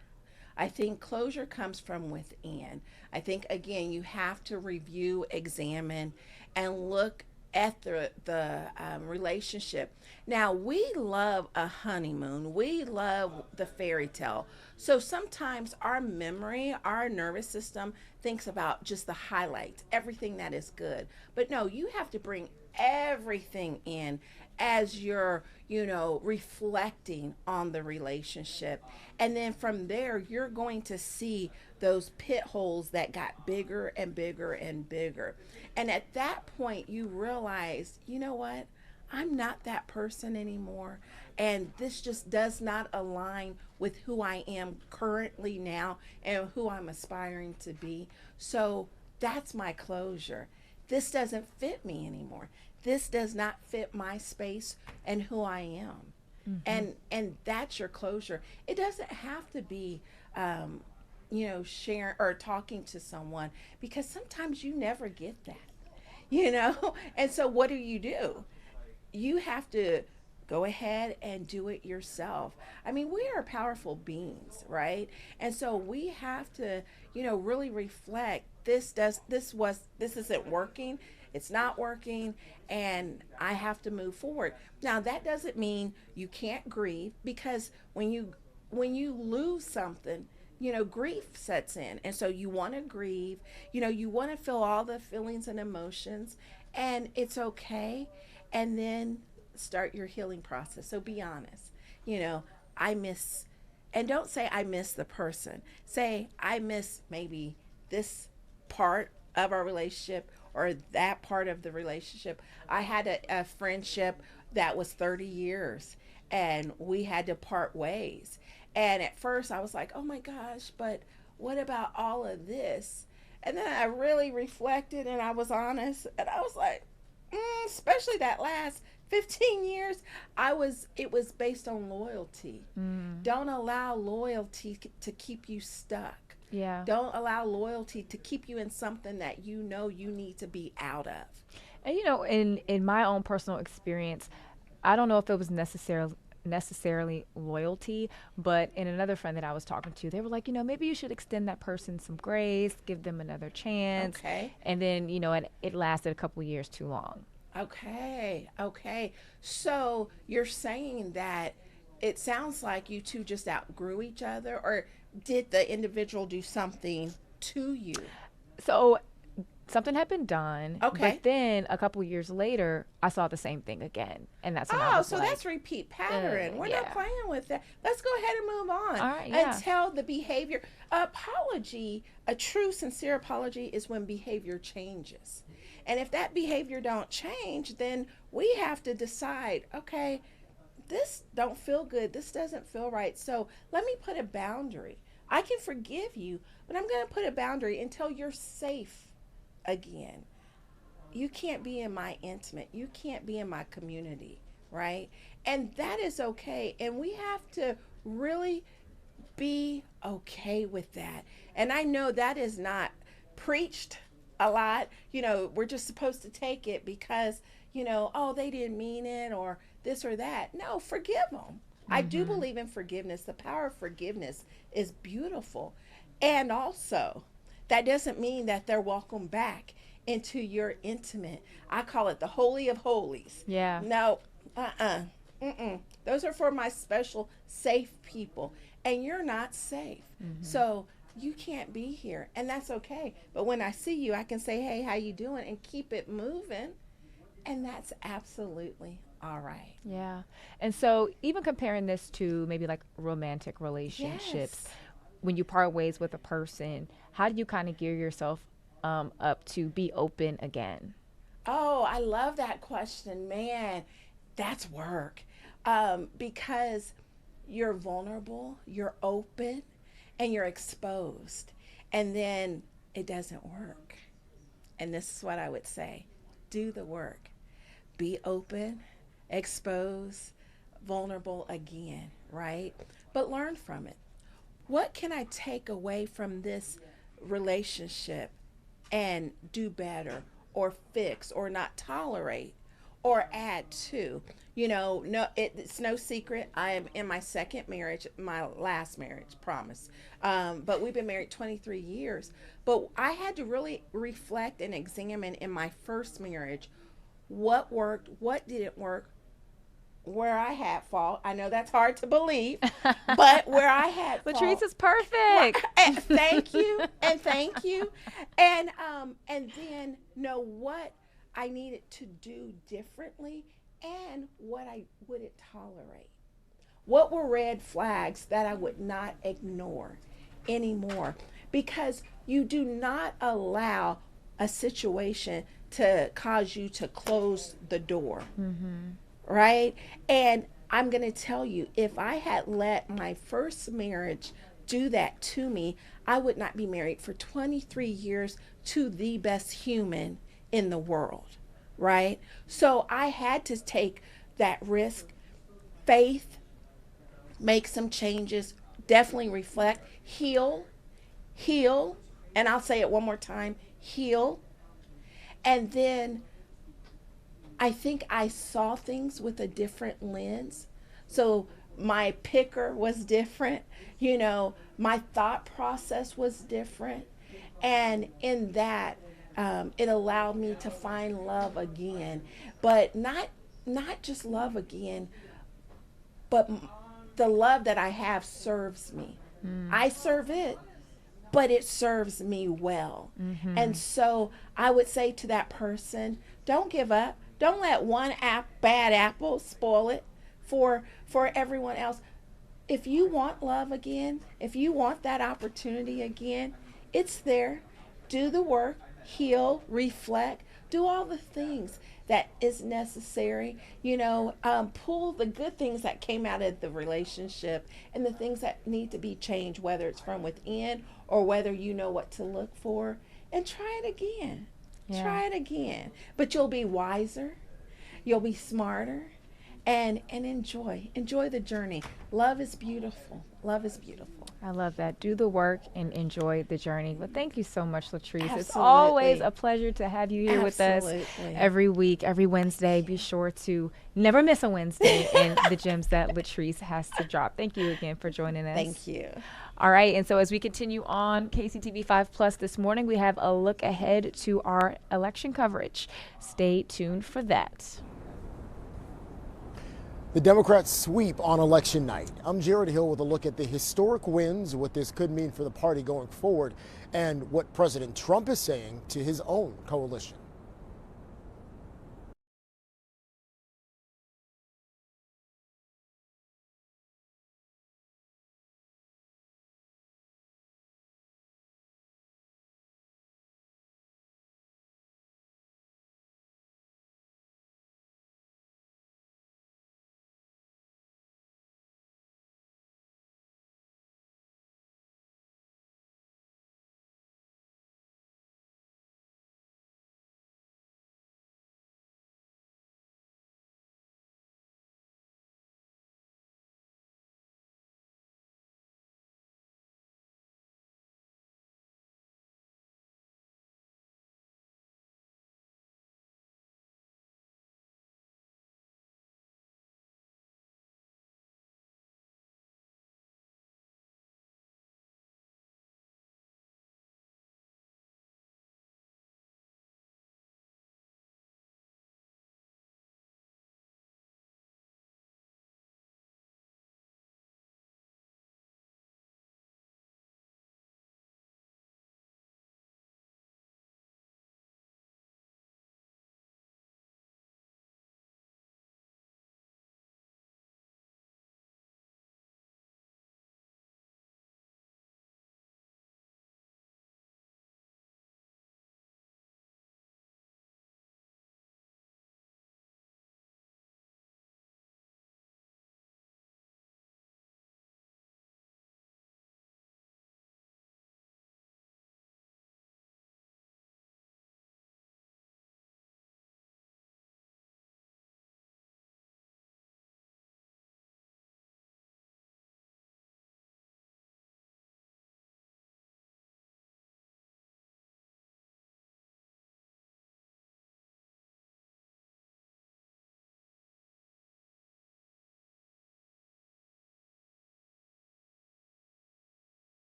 I think closure comes from within. I think, again, you have to review, examine, and look at the relationship. Now, we love a honeymoon. We love the fairy tale. So sometimes our memory, our nervous system thinks about just the highlights, everything that is good. But no, you have to bring everything in as you're, you know, reflecting on the relationship. And then from there, you're going to see those pit holes that got bigger and bigger and bigger. And at that point, you realize, you know what? I'm not that person anymore. And this just does not align with who I am currently now and who I'm aspiring to be. So that's my closure. This doesn't fit me anymore. This does not fit my space and who I am. And that's your closure. It doesn't have to be, you know, sharing or talking to someone, because sometimes you never get that. you know? And so what do? You have to go ahead and do it yourself. I mean, we are powerful beings, right? And so we have to, really reflect, this isn't working. It's not working, and I have to move forward. Now, that doesn't mean you can't grieve, because when you lose something, grief sets in. And so you want to grieve, you want to feel all the feelings and emotions, and it's okay. And then start your healing process. So be honest. I miss, and don't say I miss the person. Say I miss maybe this part of our relationship or that part of the relationship. I had a friendship that was 30 years and we had to part ways. And at first I was like, oh my gosh, but what about all of this? And then I really reflected and I was honest, and I was like, especially that last 15 years, it was based on loyalty. Don't allow loyalty to keep you stuck. Yeah. Don't allow loyalty to keep you in something that you need to be out of. And in my own personal experience, I don't know if it was necessarily loyalty, but in another friend that I was talking to, they were like, maybe you should extend that person some grace, give them another chance. Okay. And then, and it lasted a couple years too long. Okay. So you're saying that it sounds like you two just outgrew each other, or did the individual do something to you? So something had been done. Okay. But then a couple years later, I saw the same thing again. And that's when I was like, that's repeat pattern. We're not playing with that. Let's go ahead and move on. All right, yeah. Until the behavior. Apology, a true, sincere apology is when behavior changes. And if that behavior don't change, then we have to decide, okay, this don't feel good. This doesn't feel right. So let me put a boundary. I can forgive you, but I'm going to put a boundary until you're safe again. You can't be in my intimate. You can't be in my community, right? And that is okay. And we have to really be okay with that. And I know that is not preached a lot. We're just supposed to take it because, oh, they didn't mean it or this or that. No, forgive them. I do believe in forgiveness. The power of forgiveness is beautiful. And also, that doesn't mean that they're welcome back into your intimate. I call it the Holy of Holies. Yeah. No, those are for my special, safe people. And you're not safe. So you can't be here. And that's okay. But when I see you, I can say, hey, how you doing? And keep it moving. And that's absolutely all right. Yeah. And so even comparing this to maybe like romantic relationships, when you part ways with a person, how do you kind of gear yourself up to be open again? Oh, I love that question, man. That's work. Because you're vulnerable, you're open, and you're exposed. And then it doesn't work. And this is what I would say. Do the work. Be open, exposed, vulnerable again, right? But learn from it. What can I take away from this relationship and do better or fix or not tolerate or add to? It's no secret. I am in my second marriage, my last marriage, promise. But we've been married 23 years. But I had to really reflect and examine in my first marriage what worked, what didn't work, where I had fault. I know that's hard to believe, but where I had fault. Latrice is perfect. Thank you. And then know what I needed to do differently and what I wouldn't tolerate. What were red flags that I would not ignore anymore? Because you do not allow a situation to cause you to close the door. Right? And I'm going to tell you, if I had let my first marriage do that to me, I would not be married for 23 years to the best human in the world. Right? So I had to take that risk, faith, make some changes, definitely reflect, heal, and I'll say it one more time, heal. And then I think I saw things with a different lens. So my picker was different, my thought process was different. And in that, it allowed me to find love again, but not just love again, but the love that I have serves me. I serve it, but it serves me well. And so I would say to that person, don't give up. Don't let one bad apple spoil it for everyone else. If you want love again, if you want that opportunity again, it's there. Do the work, heal, reflect, do all the things that is necessary. Pull the good things that came out of the relationship and the things that need to be changed, whether it's from within or whether you know what to look for, and try it again. Yeah. Try it again. But you'll be wiser, you'll be smarter, and enjoy the journey. Love is beautiful. Love is beautiful. I love that. Do the work and enjoy the journey. But thank you so much, Latrice. Absolutely. It's always a pleasure to have you here with us Absolutely. every week, every Wednesday. Be sure to never miss a Wednesday and the gems that Latrice has to drop. Thank you again for joining us. Thank you. All right, and so as we continue on KCTV5 Plus this morning, we have a look ahead to our election coverage. Stay tuned for that. The Democrats sweep on election night. I'm Jared Hill with a look at the historic wins, what this could mean for the party going forward, and what President Trump is saying to his own coalition.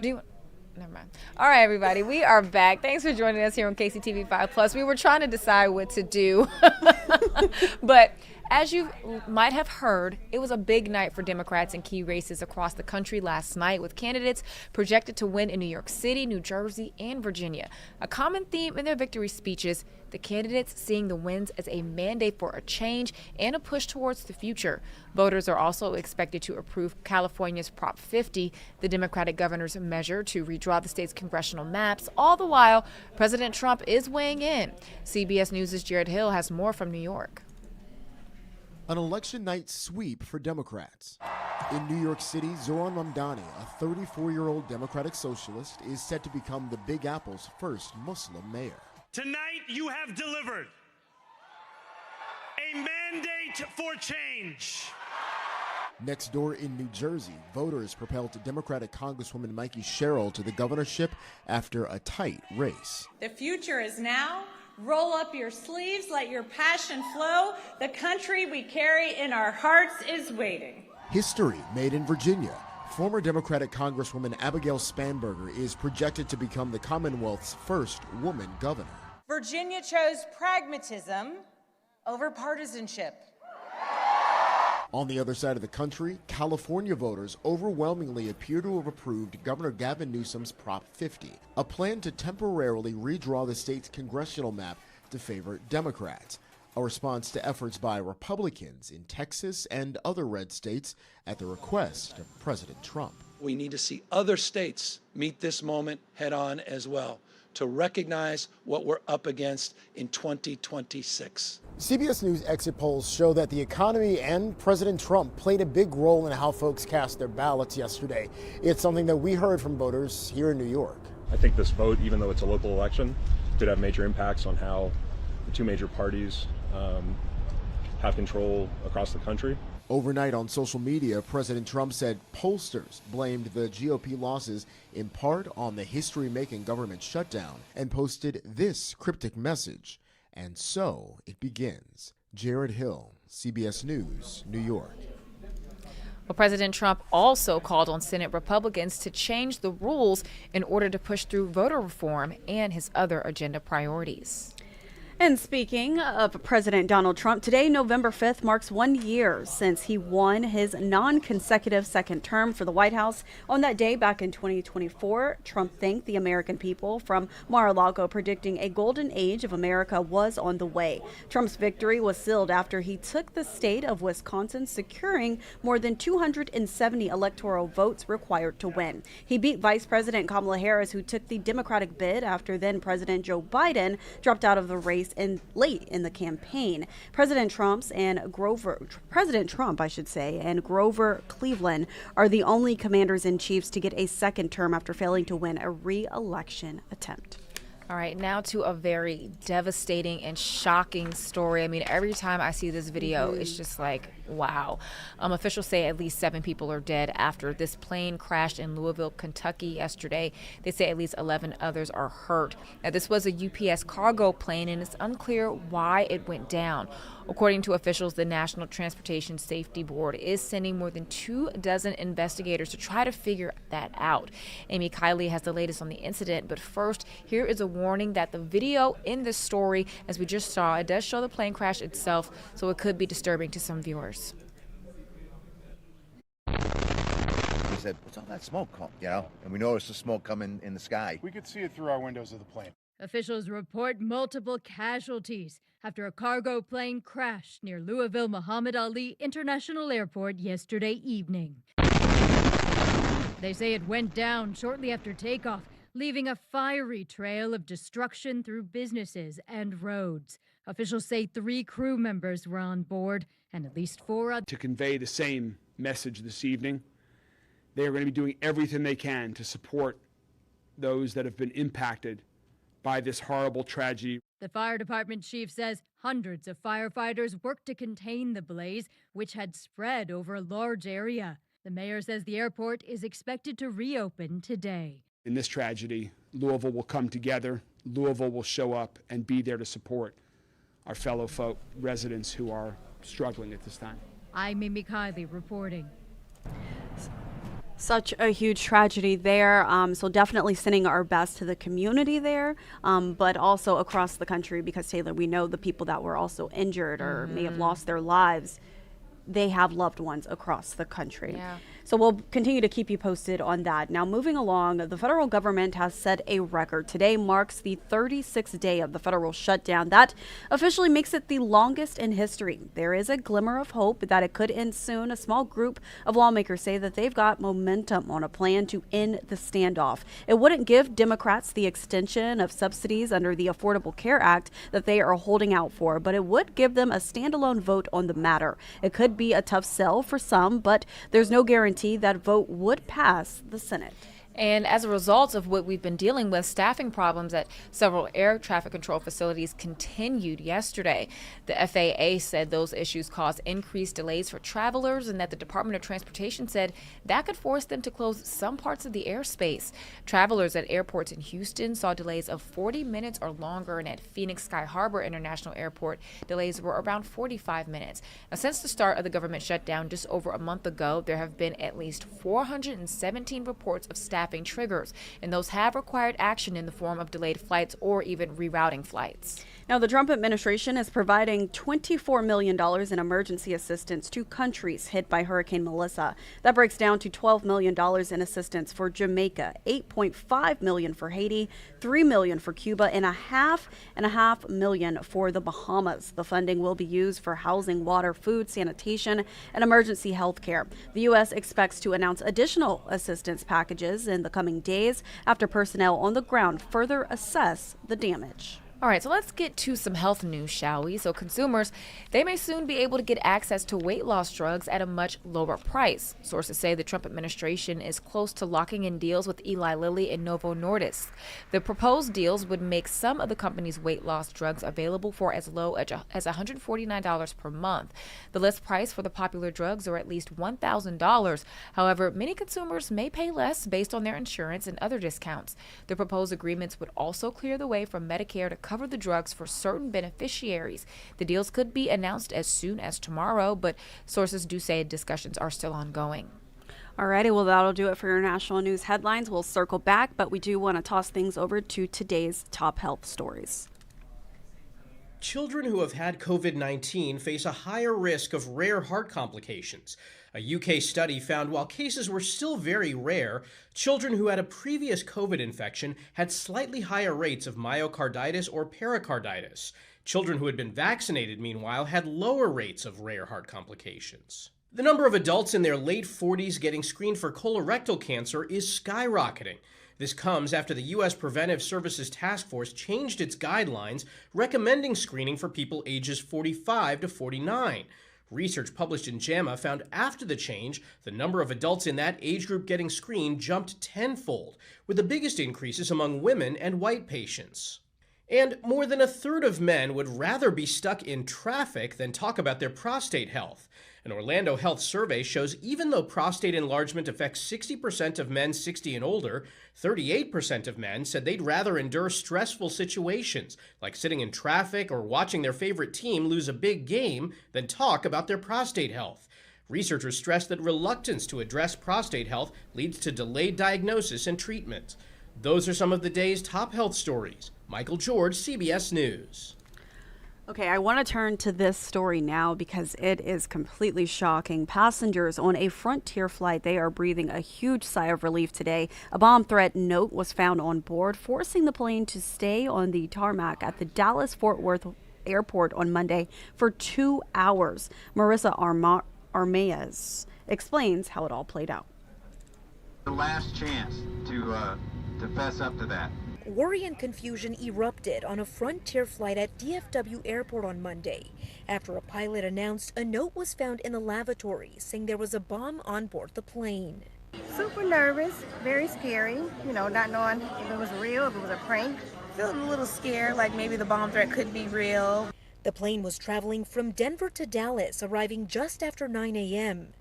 Do you? Never mind. All right, everybody, we are back. Thanks for joining us here on KCTV5 Plus. We were trying to decide what to do, but as you might have heard, it was a big night for Democrats in key races across the country last night, with candidates projected to win in New York City, New Jersey, and Virginia. A common theme in their victory speeches, the candidates seeing the wins as a mandate for a change and a push towards the future. Voters are also expected to approve California's Prop 50, the Democratic governor's measure to redraw the state's congressional maps. All the while, President Trump is weighing in. CBS News' Jared Hill has more from New York. An election night sweep for Democrats. In New York City, Zoran Mamdani, a 34-year-old Democratic socialist, is set to become the Big Apple's first Muslim mayor. Tonight, you have delivered a mandate for change. Next door in New Jersey, voters propelled Democratic Congresswoman Mikey Sherrill to the governorship after a tight race. The future is now. Roll up your sleeves, let your passion flow. The country we carry in our hearts is waiting. History made in Virginia. Former Democratic Congresswoman Abigail Spanberger is projected to become the Commonwealth's first woman governor. Virginia chose pragmatism over partisanship. On the other side of the country, California voters overwhelmingly appear to have approved Governor Gavin Newsom's Prop 50, a plan to temporarily redraw the state's congressional map to favor Democrats, a response to efforts by Republicans in Texas and other red states at the request of President Trump. We need to see other states meet this moment head on as well, to recognize what we're up against in 2026. CBS News exit polls show that the economy and President Trump played a big role in how folks cast their ballots yesterday. It's something that we heard from voters here in New York. I think this vote, even though it's a local election, did have major impacts on how the two major parties have control across the country. Overnight on social media, President Trump said pollsters blamed the GOP losses in part on the history-making government shutdown and posted this cryptic message. And so it begins. Jared Hill, CBS News, New York. Well, President Trump also called on Senate Republicans to change the rules in order to push through voter reform and his other agenda priorities. And speaking of President Donald Trump, today, November 5th, marks 1 year since he won his non-consecutive second term for the White House. On that day back in 2024, Trump thanked the American people from Mar-a-Lago, predicting a golden age of America was on the way. Trump's victory was sealed after he took the state of Wisconsin, securing more than 270 electoral votes required to win. He beat Vice President Kamala Harris, who took the Democratic bid after then President Joe Biden dropped out of the race late in the campaign. President Trump, and Grover Cleveland are the only commanders-in-chiefs to get a second term after failing to win a re-election attempt. All right, now to a very devastating and shocking story. I mean, every time I see this video, it's just like, wow. Officials say at least 7 people are dead after this plane crashed in Louisville, Kentucky yesterday. They say at least 11 others are hurt. Now, this was a UPS cargo plane, and it's unclear why it went down. According to officials, the National Transportation Safety Board is sending more than 24 investigators to try to figure that out. Amy Kiley has the latest on the incident, but first, here is a warning that the video in this story, as we just saw, it does show the plane crash itself, so it could be disturbing to some viewers. He said, "What's all that smoke?" You know, and we noticed the smoke coming in the sky. We could see it through our windows of the plane. Officials report multiple casualties after a cargo plane crashed near Louisville Muhammad Ali International Airport yesterday evening. They say it went down shortly after takeoff, leaving a fiery trail of destruction through businesses and roads. Officials say 3 crew members were on board and at least 4 others. To convey the same message this evening, they are going to be doing everything they can to support those that have been impacted by this horrible tragedy. The fire department chief says hundreds of firefighters worked to contain the blaze, which had spread over a large area. The mayor says the airport is expected to reopen today. In this tragedy, Louisville will come together. Louisville will show up and be there to support our fellow residents who are struggling at this time. I'm Amy Kiley reporting. Such a huge tragedy there. So definitely sending our best to the community there, but also across the country, because Taylor, we know the people that were also injured or may have lost their lives, they have loved ones across the country. Yeah. So we'll continue to keep you posted on that. Now, moving along, the federal government has set a record. Today marks the 36th day of the federal shutdown. That officially makes it the longest in history. There is a glimmer of hope that it could end soon. A small group of lawmakers say that they've got momentum on a plan to end the standoff. It wouldn't give Democrats the extension of subsidies under the Affordable Care Act that they are holding out for, but it would give them a standalone vote on the matter. It could be a tough sell for some, but there's no guarantee that vote would pass the Senate. And as a result of what we've been dealing with, staffing problems at several air traffic control facilities continued yesterday. The FAA said those issues caused increased delays for travelers, and that the Department of Transportation said that could force them to close some parts of the airspace. Travelers at airports in Houston saw delays of 40 minutes or longer, and at Phoenix Sky Harbor International Airport, delays were around 45 minutes. Now, since the start of the government shutdown just over a month ago, there have been at least 417 reports of staffing triggers, and those have required action in the form of delayed flights or even rerouting flights. Now, the Trump administration is providing $24 million in emergency assistance to countries hit by Hurricane Melissa. That breaks down to $12 million in assistance for Jamaica, $8.5 million for Haiti, $3 million for Cuba, and $5.5 million for the Bahamas. The funding will be used for housing, water, food, sanitation, and emergency health care. The U.S. expects to announce additional assistance packages in the coming days after personnel on the ground further assess the damage. All right, so let's get to some health news, shall we? So consumers, they may soon be able to get access to weight loss drugs at a much lower price. Sources say the Trump administration is close to locking in deals with Eli Lilly and Novo Nordisk. The proposed deals would make some of the company's weight loss drugs available for as low as $149 per month. The list price for the popular drugs are at least $1,000. However, many consumers may pay less based on their insurance and other discounts. The proposed agreements would also clear the way for Medicare to cover the drugs for certain beneficiaries. The deals could be announced as soon as tomorrow, but sources do say discussions are still ongoing. Alrighty, well, that'll do it for your national news headlines. We'll circle back, but we do want to toss things over to today's top health stories. Children who have had COVID-19 face a higher risk of rare heart complications. A UK study found while cases were still very rare, children who had a previous COVID infection had slightly higher rates of myocarditis or pericarditis. Children who had been vaccinated, meanwhile, had lower rates of rare heart complications. The number of adults in their late 40s getting screened for colorectal cancer is skyrocketing. This comes after the U.S. Preventive Services Task Force changed its guidelines, recommending screening for people ages 45 to 49. Research published in JAMA found after the change, the number of adults in that age group getting screened jumped tenfold, with the biggest increases among women and white patients. And more than a third of men would rather be stuck in traffic than talk about their prostate health. An Orlando Health survey shows even though prostate enlargement affects 60% of men 60 and older, 38% of men said they'd rather endure stressful situations, like sitting in traffic or watching their favorite team lose a big game, than talk about their prostate health. Researchers stress that reluctance to address prostate health leads to delayed diagnosis and treatment. Those are some of the day's top health stories. Michael George, CBS News. Okay, I want to turn to this story now because it is completely shocking. Passengers on a Frontier flight, they are breathing a huge sigh of relief today. A bomb threat note was found on board, forcing the plane to stay on the tarmac at the Dallas-Fort Worth airport on Monday for 2 hours. Marissa Armaez explains how it all played out. The last chance to fess up to that. Worry and confusion erupted on a Frontier flight at DFW Airport on Monday after a pilot announced a note was found in the lavatory saying there was a bomb on board the plane. Super nervous, very scary, not knowing if it was real, if it was a prank. Feeling a little scared, like maybe the bomb threat could be real. The plane was traveling from Denver to Dallas, arriving just after 9 a.m.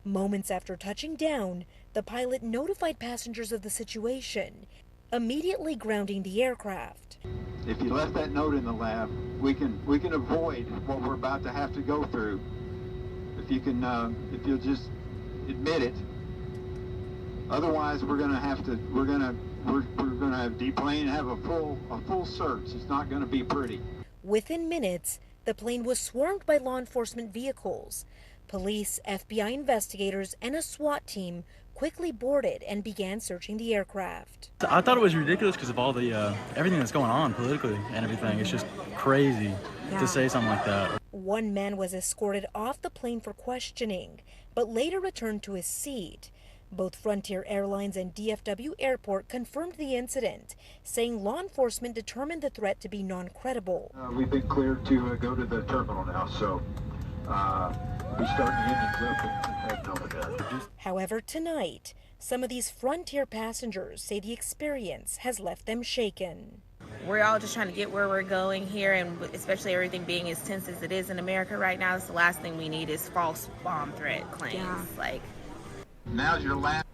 Moments after touching down, the pilot notified passengers of the situation, immediately grounding the aircraft. If you left that note in the lab, we can avoid what we're about to have to go through. If you'll just admit it Otherwise, we're going to have to we're going to have deplane and have a full search. It's not going to be pretty. Within minutes, the plane was swarmed by law enforcement vehicles. Police, FBI investigators, and a SWAT team quickly boarded and began searching the aircraft. I thought it was ridiculous because of all the everything that's going on politically and everything. It's just crazy to say something like that. One man was escorted off the plane for questioning, but later returned to his seat. Both Frontier Airlines and DFW Airport confirmed the incident, saying law enforcement determined the threat to be non-credible. We've been cleared to go to the terminal now, so we start the engines up and heading over there. However, tonight, some of these Frontier passengers say the experience has left them shaken. We're all just trying to get where we're going here, and especially everything being as tense as it is in America right now, it's the last thing we need is false bomb threat claims. Yeah. Now's your last.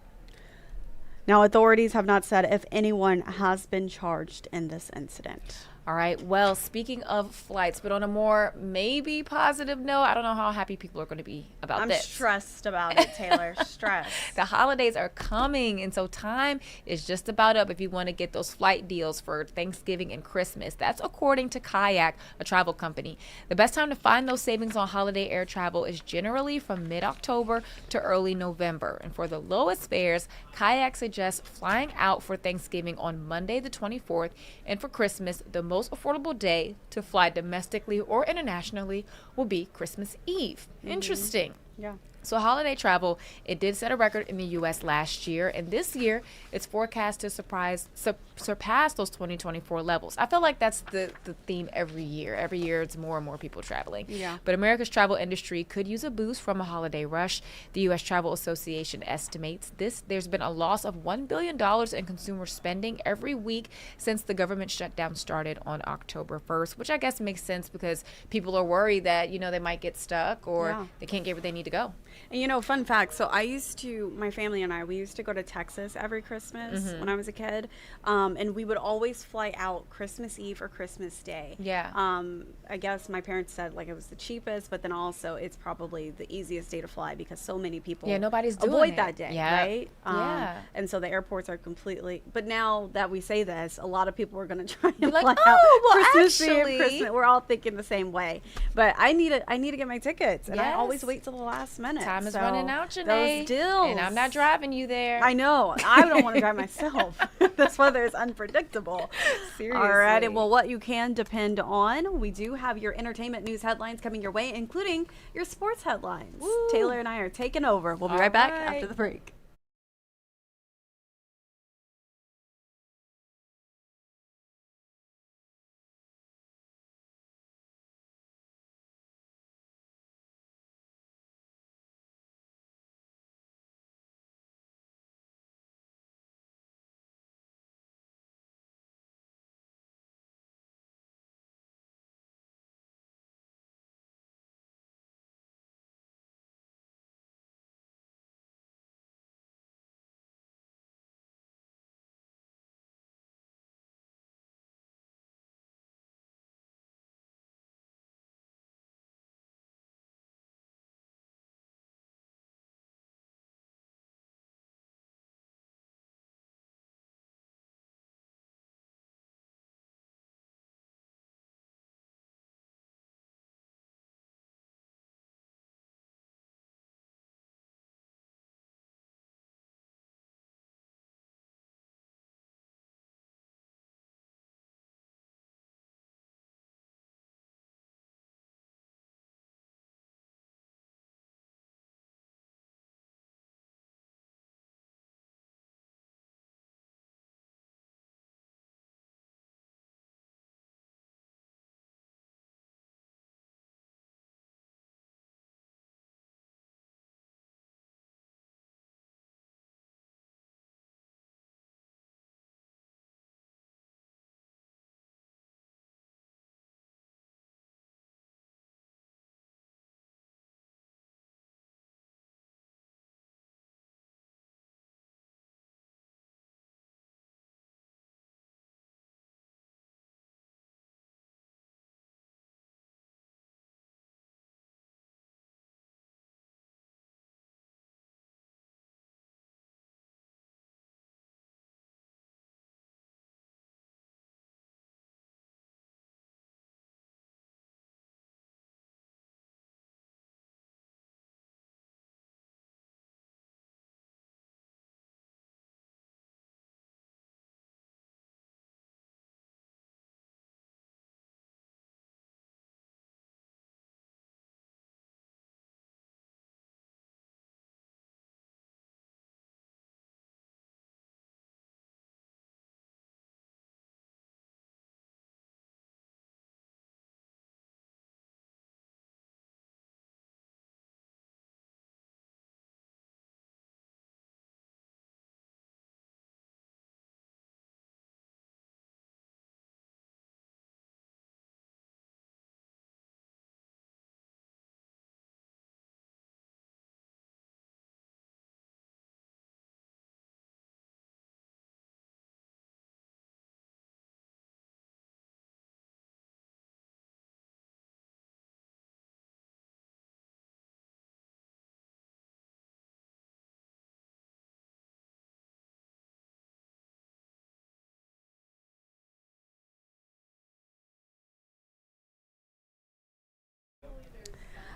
Now, authorities have not said if anyone has been charged in this incident. All right. Well, speaking of flights, but on a more maybe positive note, I don't know how happy people are going to be about this. I'm stressed about it, Taylor. Stressed. The holidays are coming, and so time is just about up if you want to get those flight deals for Thanksgiving and Christmas. That's according to Kayak, a travel company. The best time to find those savings on holiday air travel is generally from mid-October to early November. And for the lowest fares, Kayak suggests flying out for Thanksgiving on Monday the 24th, and for Christmas, the most affordable day to fly domestically or internationally will be Christmas Eve. Interesting. Yeah. So holiday travel, it did set a record in the U.S. last year, and this year it's forecast to surpass those 2024 levels. I feel like that's the theme every year. Every year it's more and more people traveling. Yeah. But America's travel industry could use a boost from a holiday rush. The U.S. Travel Association estimates there's been a loss of $1 billion in consumer spending every week since the government shutdown started on October 1st, which I guess makes sense because people are worried that, they might get stuck or they can't get where they need to go. And fun fact, so my family and we used to go to Texas every Christmas when I was a kid, and we would always fly out Christmas Eve or Christmas Day. Yeah. I guess my parents said it was the cheapest, but then also it's probably the easiest day to fly because so many people nobody's doing avoid it. that day, Yeah. right? Yeah. And so the airports are completely, but now that we say this, a lot of people are going to try and Be like, fly oh, out well, Christmas Eve, actually. Christmas. We're all thinking the same way, but I need to get my tickets, and I always Yes. wait till the last minute. Time is So running out, Janae. those deals. And I'm not driving you there. I know. I don't want to drive myself. This weather is unpredictable. Seriously. All right. Well, what you can depend on, we do have your entertainment news headlines coming your way, including your sports headlines. Woo. Taylor and I are taking over. We'll be All right back right. after the break.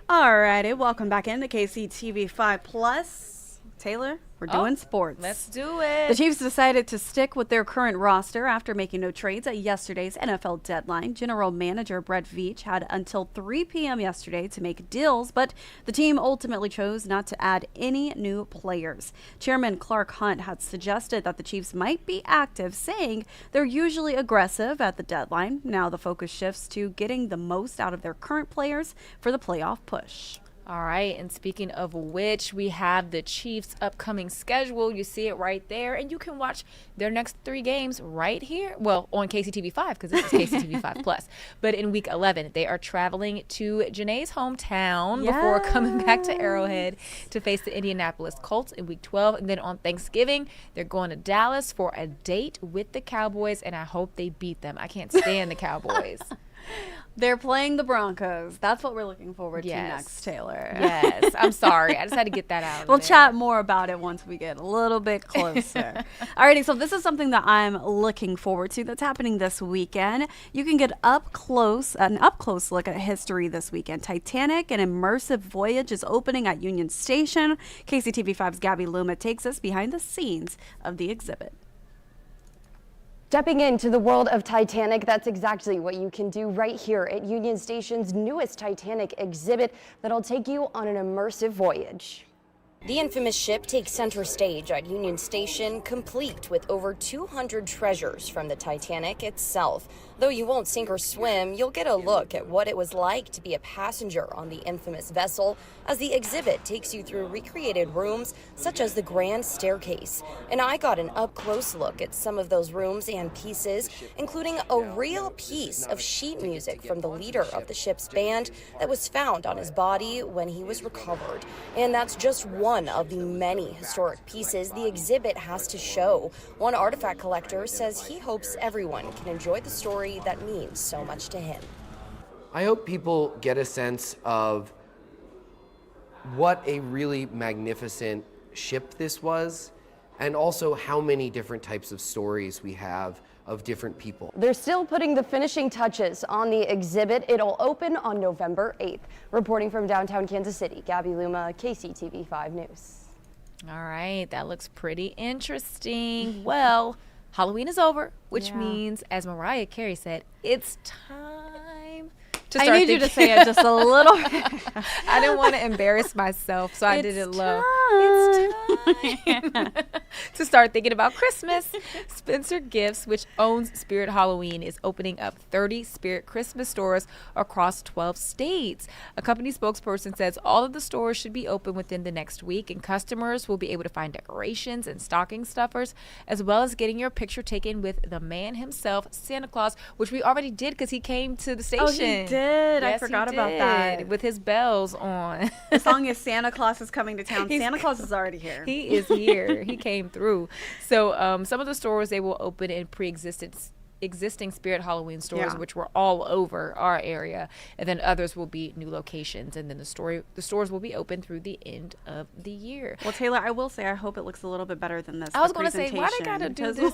All righty, welcome back into KCTV5 Plus. Taylor, we're doing sports. Let's do it. The Chiefs decided to stick with their current roster after making no trades at yesterday's NFL deadline. General Manager Brett Veach had until 3 p.m. yesterday to make deals, but the team ultimately chose not to add any new players. Chairman Clark Hunt had suggested that the Chiefs might be active, saying they're usually aggressive at the deadline. Now the focus shifts to getting the most out of their current players for the playoff push. All right, and speaking of which, we have the Chiefs' upcoming schedule. You see it right there, and you can watch their next 3 games right here. Well, on KCTV5, because this is KCTV5 Plus. But in Week 11, they are traveling to Janae's hometown before coming back to Arrowhead to face the Indianapolis Colts in Week 12. And then on Thanksgiving, they're going to Dallas for a date with the Cowboys, and I hope they beat them. I can't stand the Cowboys. They're playing the Broncos. That's what we're looking forward to next, Taylor. Yes. I'm sorry. I just had to get that out. We'll chat more about it once we get a little bit closer. Alrighty, so this is something that I'm looking forward to that's happening this weekend. You can get an up close look at history this weekend. Titanic, an immersive voyage, is opening at Union Station. KCTV5's Gabby Luma takes us behind the scenes of the exhibit. Stepping into the world of Titanic, that's exactly what you can do right here at Union Station's newest Titanic exhibit that'll take you on an immersive voyage. The infamous ship takes center stage at Union Station, complete with over 200 treasures from the Titanic itself. Though you won't sink or swim, you'll get a look at what it was like to be a passenger on the infamous vessel, as the exhibit takes you through recreated rooms such as the Grand Staircase. And I got an up-close look at some of those rooms and pieces, including a real piece of sheet music from the leader of the ship's band that was found on his body when he was recovered. And that's just one of the many historic pieces the exhibit has to show. One artifact collector says he hopes everyone can enjoy the story that means so much to him. I hope people get a sense of what a really magnificent ship this was, and also how many different types of stories we have of different people. They're still putting the finishing touches on the exhibit. It'll open on November 8th. Reporting from downtown Kansas City, Gabby Luma, KCTV5 News. All right, that looks pretty interesting. Well, Halloween is over, which means, as Mariah Carey said, it's time to start. I need you to say it just a little bit. I didn't want to embarrass myself, so I did it low. It's time to start thinking about Christmas. Spencer Gifts, which owns Spirit Halloween, is opening up 30 Spirit Christmas stores across 12 states. A company spokesperson says all of the stores should be open within the next week, and customers will be able to find decorations and stocking stuffers, as well as getting your picture taken with the man himself, Santa Claus, which we already did because he came to the station. Oh, he did. Yes, I forgot he about did, that. with his bells on. As long as Santa Claus is coming to town, Santa Claus is already here. He is here. He came through. So some of the stores, they will open in existing Spirit Halloween stores, which were all over our area, and then others will be new locations, and then the stores will be open through the end of the year. Well, Taylor, I will say I hope it looks a little bit better than this. I was going to say, why they gotta do this?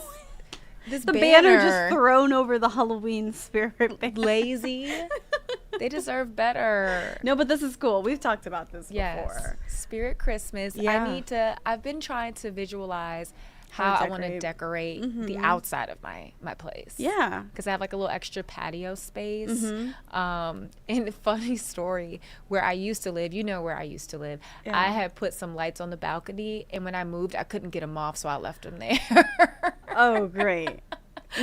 This the banner just thrown over the Halloween spirit. Lazy. They deserve better. No, but this is cool. We've talked about this before. Spirit Christmas. Yeah. I've been trying to visualize how I want to decorate the outside of my place. Yeah. Because I have like a little extra patio space. And a funny story, where I used to live, where I used to live, I had put some lights on the balcony, and when I moved, I couldn't get them off, so I left them there. Oh, great.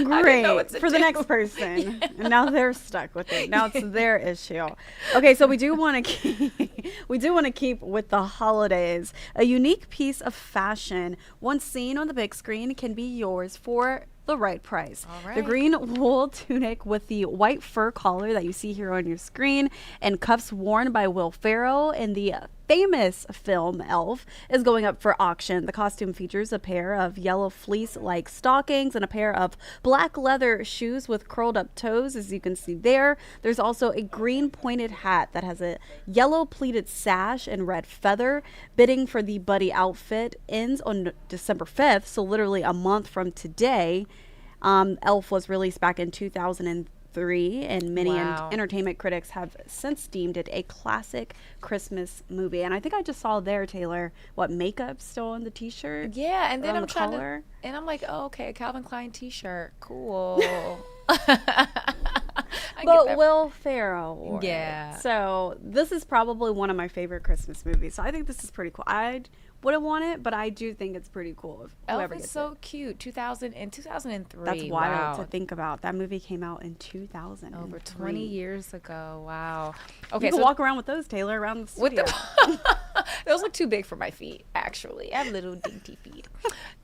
Great for the next person. And now they're stuck with it. Now it's their issue. Okay, so we do want to keep with the holidays. A unique piece of fashion once seen on the big screen can be yours for the right price. All right. The green wool tunic with the white fur collar that you see here on your screen and cuffs worn by Will Ferrell in the famous film Elf is going up for auction. The costume features a pair of yellow fleece-like stockings and a pair of black leather shoes with curled up toes, as you can see there. There's also a green pointed hat that has a yellow pleated sash and red feather. Bidding for the Buddy outfit ends on December 5th, so literally a month from today. Elf was released back in 2003, 2003, and many Wow. entertainment critics have since deemed it a classic Christmas movie. And I think I just saw there, Taylor, what, makeup still on the t-shirt? Yeah, and then on I'm the trying collar? to, and I'm like, oh, okay, a Calvin Klein T-shirt, cool. But Will Ferrell wore it. Yeah. So this is probably one of my favorite Christmas movies. So I think this is pretty cool. I wouldn't want it, but I do think it's pretty cool if whoever Elf is gets so it. cute. 2003. That's wild wow. to think about. That movie came out in 2000. Over 20 years ago. Wow. Okay, You can so walk around with those, Taylor, around the studio. those look too big for my feet, actually. I have little dainty feet.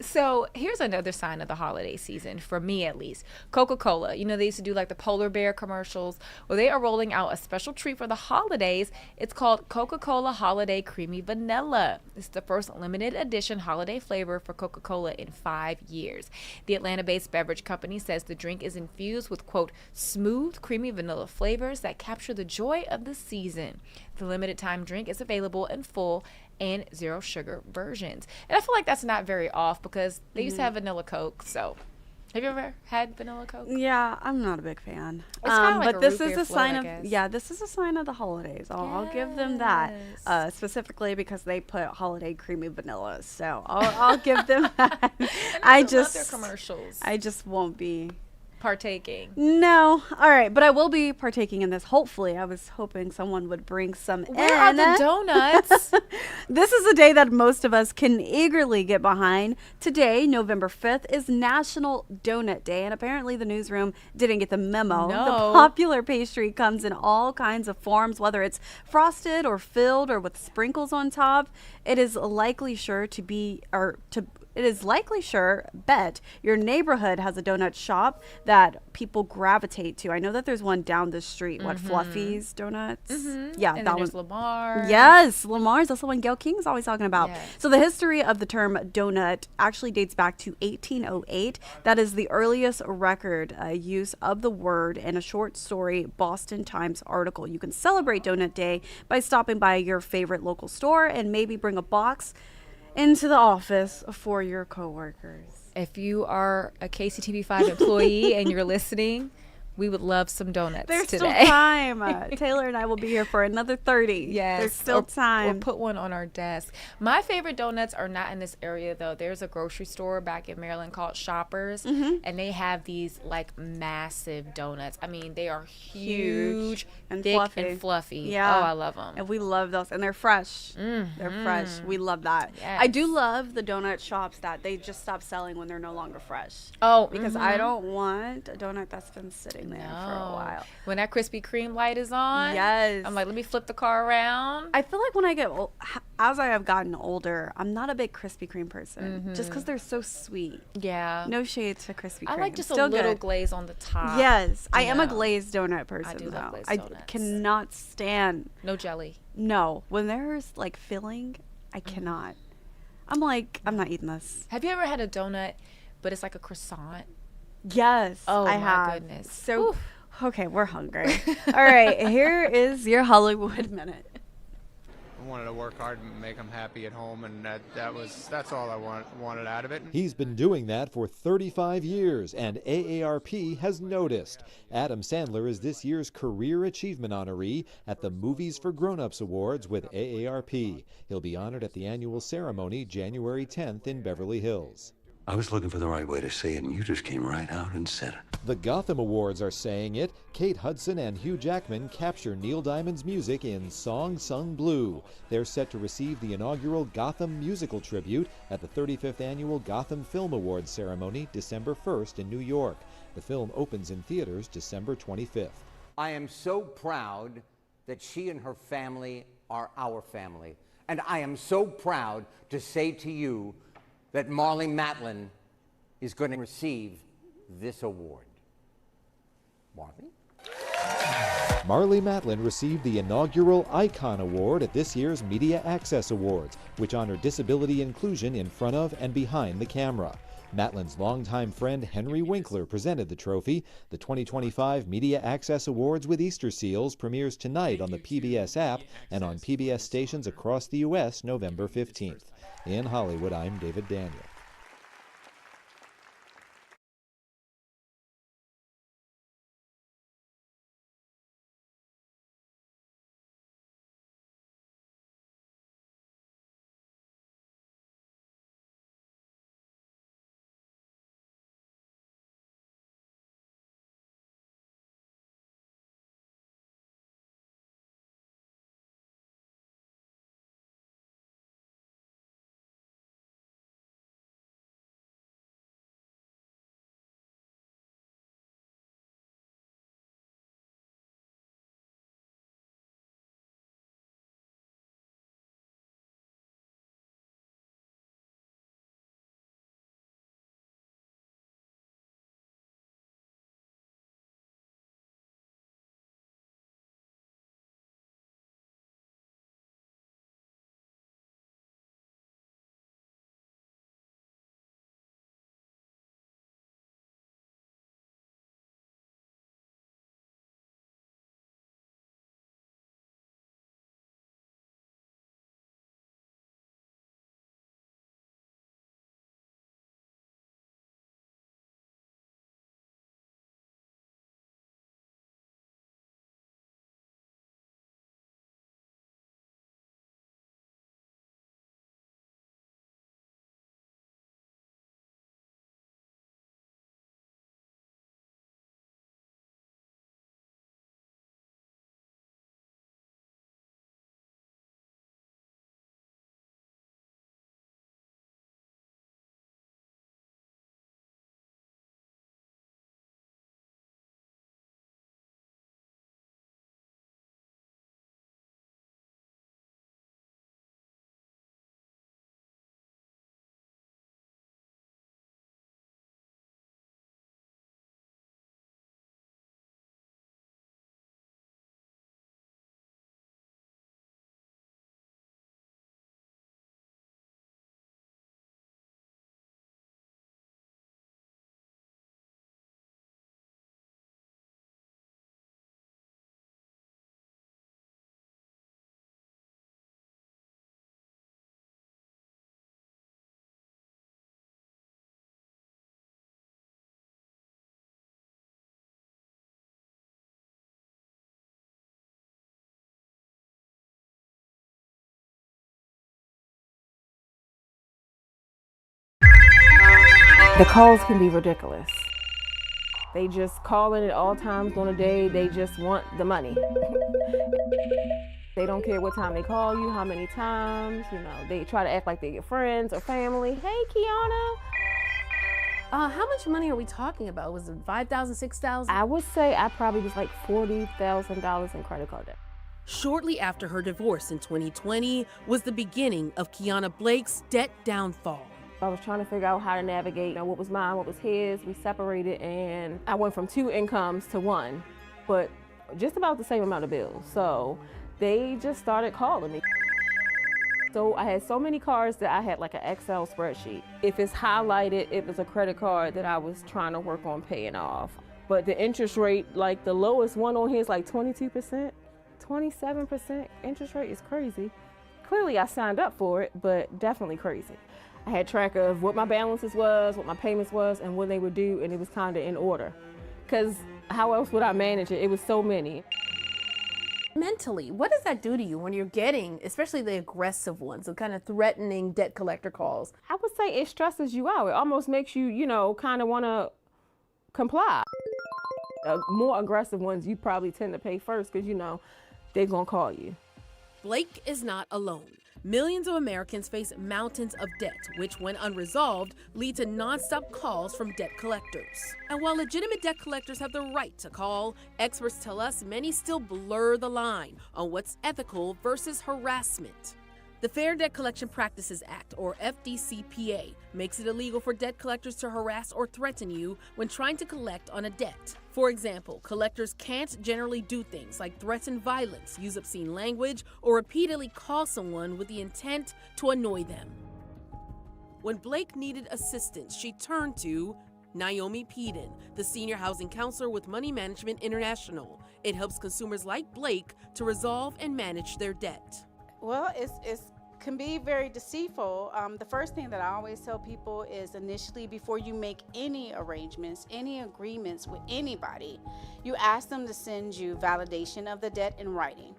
So here's another sign of the holiday season, for me at least. Coca-Cola. You know, they used to do like the polar bear commercials. Well, they are rolling out a special treat for the holidays. It's called Coca-Cola Holiday Creamy Vanilla. It's the first limited edition holiday flavor for Coca-Cola in 5 years. The Atlanta-based beverage company says the drink is infused with, quote, smooth, creamy vanilla flavors that capture the joy of the season. The limited time drink is available in full and zero sugar versions. And I feel like that's not very off because they used to have vanilla Coke. So have you ever had vanilla Coke? Yeah, I'm not a big fan. It's kinda like but a this root is beer a float, sign I of guess. this is a sign of the holidays. I'll give them that specifically because they put holiday creamy vanilla. So I'll give them that. I love just their commercials. I just won't be partaking. No. All right, but I will be partaking in this. Hopefully, I was hoping someone would bring some Where are the donuts? This is a day that most of us can eagerly get behind. Today, November 5th, is National Donut Day, and apparently the newsroom didn't get the memo. No. The popular pastry comes in all kinds of forms, whether it's frosted or filled or with sprinkles on top. It is likely sure bet your neighborhood has a donut shop that people gravitate to. I know that there's one down the street, Fluffy's Donuts. Yeah, And that then there's one. Lamar's. Yes, Lamar's. That's the one Gail King's always talking about. Yes. So the history of the term donut actually dates back to 1808. That is the earliest record use of the word in a short story Boston Times article. You can celebrate Donut Day by stopping by your favorite local store and maybe bring a box into the office for your coworkers. If you are a KCTV5 employee and you're listening, we would love some donuts There's today. still time. Taylor and I will be here for another 30. Yes. There's still time. Or put one on our desk. My favorite donuts are not in this area, though. There's a grocery store back in Maryland called Shoppers, and they have these, like, massive donuts. I mean, they are huge and thick fluffy. and fluffy. Yeah. Oh, I love them. And we love those. And they're fresh. They're fresh. We love that. Yes. I do love the donut shops that they just stop selling when they're no longer fresh. Oh, because I don't want a donut that's been sitting there for a while. When that Krispy Kreme light is on, Yes. I'm like, let me flip the car around. I feel like when I get as I have gotten older, I'm not a big Krispy Kreme person, just because they're so sweet. Yeah. No shade to Krispy Kreme. I like just Still a little good. glaze on the top. Yes, I am a know. glazed donut person. I do though. love glazed I donuts. cannot stand. No jelly. No, when there's like filling, I cannot. I'm like, I'm not eating this. Have you ever had a donut, but it's like a croissant? Yes, Oh, I my have. goodness. So, Oof. okay, we're hungry. All right, here is your Hollywood Minute. I wanted to work hard and make them happy at home, and that's all I wanted out of it. He's been doing that for 35 years, and AARP has noticed. Adam Sandler is this year's Career Achievement honoree at the Movies for Grown-Ups Awards with AARP. He'll be honored at the annual ceremony January 10th in Beverly Hills. I was looking for the right way to say it, and you just came right out and said it. The Gotham Awards are saying it. Kate Hudson and Hugh Jackman capture Neil Diamond's music in Song Sung Blue. They're set to receive the inaugural Gotham musical tribute at the 35th annual Gotham Film Awards ceremony December 1st in New York. The film opens in theaters December 25th. I am so proud that she and her family are our family. And I am so proud to say to you that Marlee Matlin is going to receive this award. Marlee? Marlee Matlin received the inaugural Icon Award at this year's Media Access Awards, which honor disability inclusion in front of and behind the camera. Matlin's longtime friend Henry Winkler presented the trophy. The 2025 Media Access Awards with Easter Seals premieres tonight on the PBS app and on PBS stations across the U.S. November 15th. In Hollywood, I'm David Daniel. The calls can be ridiculous. They just call in at all times on the day. They just want the money. They don't care what time they call you, how many times. You know, they try to act like they're your friends or family. Hey, Kiana. How much money are we talking about? Was it $5,000, $6,000? I would say I probably was like $40,000 in credit card debt. Shortly after her divorce in 2020 was the beginning of Kiana Blake's debt downfall. I was trying to figure out how to navigate what was mine, what was his. We separated and I went from 2 incomes to 1, but just about the same amount of bills. So they just started calling me. So I had so many cards that I had like an Excel spreadsheet. If it's highlighted, it was a credit card that I was trying to work on paying off. But the interest rate, like the lowest one on here is like 22%, 27% interest rate is crazy. Clearly I signed up for it, but definitely crazy. I had track of what my balances was, what my payments was, and when they were due, and it was kind of in order. Because how else would I manage it? It was so many. Mentally, what does that do to you when you're getting, especially the aggressive ones, the kind of threatening debt collector calls? I would say it stresses you out. It almost makes you, kind of want to comply. More aggressive ones, you probably tend to pay first because, they're going to call you. Blake is not alone. Millions of Americans face mountains of debt, which, when unresolved, lead to nonstop calls from debt collectors. And while legitimate debt collectors have the right to call, experts tell us many still blur the line on what's ethical versus harassment. The Fair Debt Collection Practices Act, or FDCPA, makes it illegal for debt collectors to harass or threaten you when trying to collect on a debt. For example, collectors can't generally do things like threaten violence, use obscene language, or repeatedly call someone with the intent to annoy them. When Blake needed assistance, she turned to Naomi Peden, the senior housing counselor with Money Management International. It helps consumers like Blake to resolve and manage their debt. Well, it can be very deceitful. The first thing that I always tell people is initially, before you make any arrangements, any agreements with anybody, you ask them to send you validation of the debt in writing.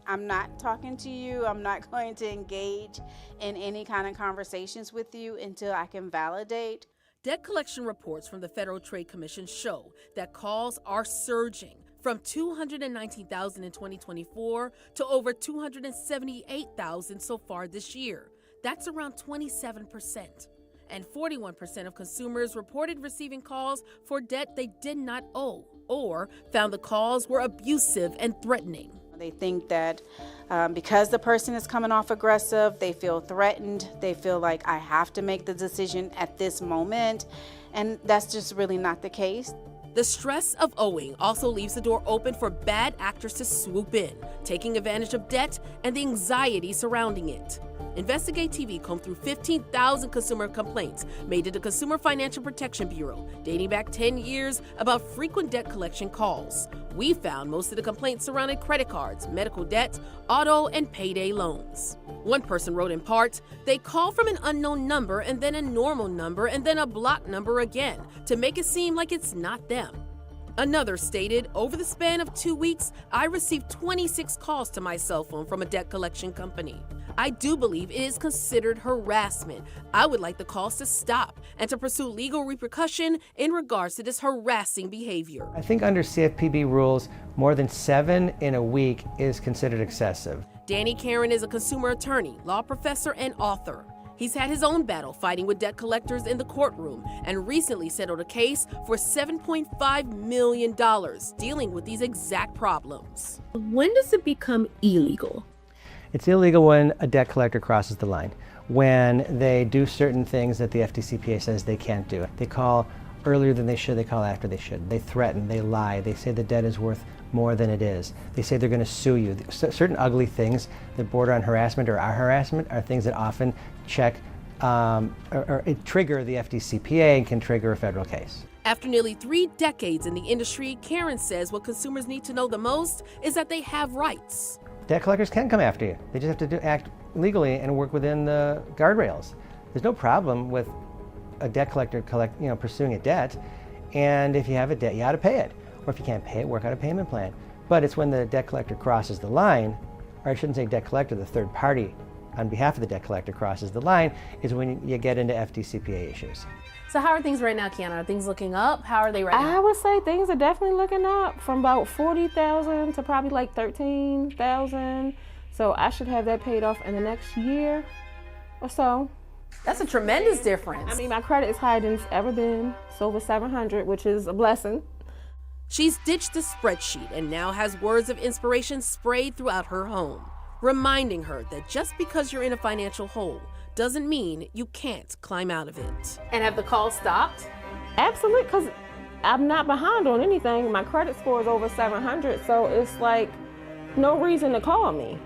I'm not talking to you. I'm not going to engage in any kind of conversations with you until I can validate. Debt collection reports from the Federal Trade Commission show that calls are surging, from 219,000 in 2024 to over 278,000 so far this year. That's around 27%. And 41% of consumers reported receiving calls for debt they did not owe, or found the calls were abusive and threatening. They think that because the person is coming off aggressive, they feel threatened. They feel like I have to make the decision at this moment. And that's just really not the case. The stress of owing also leaves the door open for bad actors to swoop in, taking advantage of debt and the anxiety surrounding it. Investigate TV combed through 15,000 consumer complaints made to the Consumer Financial Protection Bureau, dating back 10 years, about frequent debt collection calls. We found most of the complaints surrounded credit cards, medical debt, auto, and payday loans. One person wrote in part, "They call from an unknown number and then a normal number and then a blocked number again to make it seem like it's not them." Another stated, "Over the span of 2 weeks, I received 26 calls to my cell phone from a debt collection company. I do believe it is considered harassment. I would like the calls to stop and to pursue legal repercussion in regards to this harassing behavior." I think under CFPB rules, more than 7 in a week is considered excessive. Danny Karen is a consumer attorney, law professor, and author. He's had his own battle fighting with debt collectors in the courtroom and recently settled a case for $7.5 million dealing with these exact problems. When does it become illegal? It's illegal when a debt collector crosses the line, when they do certain things that the FDCPA says they can't do. They call earlier than they should, they call after they should. They threaten, they lie, they say the debt is worth more than it is. They say they're going to sue you. Certain ugly things that border on harassment or are harassment are things that often check or trigger the FDCPA and can trigger a federal case. After nearly 3 decades in the industry, Karen says what consumers need to know the most is that they have rights. Debt collectors can come after you. They just have to act legally and work within the guardrails. There's no problem with a debt collector pursuing a debt, and if you have a debt, you ought to pay it. Or if you can't pay it, work out a payment plan. But it's when the debt collector crosses the line, or I shouldn't say debt collector, the third party on behalf of the debt collector crosses the line is when you get into FDCPA issues. So how are things right now, Kiana? Are things looking up? How are they right now? I would say things are definitely looking up, from about 40,000 to probably like 13,000. So I should have that paid off in the next year or so. That's a tremendous difference. I mean, my credit is higher than it's ever been. It's over 700, which is a blessing. She's ditched the spreadsheet and now has words of inspiration sprayed throughout her home, reminding her that just because you're in a financial hole doesn't mean you can't climb out of it. And have the calls stopped? Absolutely, because I'm not behind on anything. My credit score is over 700, so it's like no reason to call me.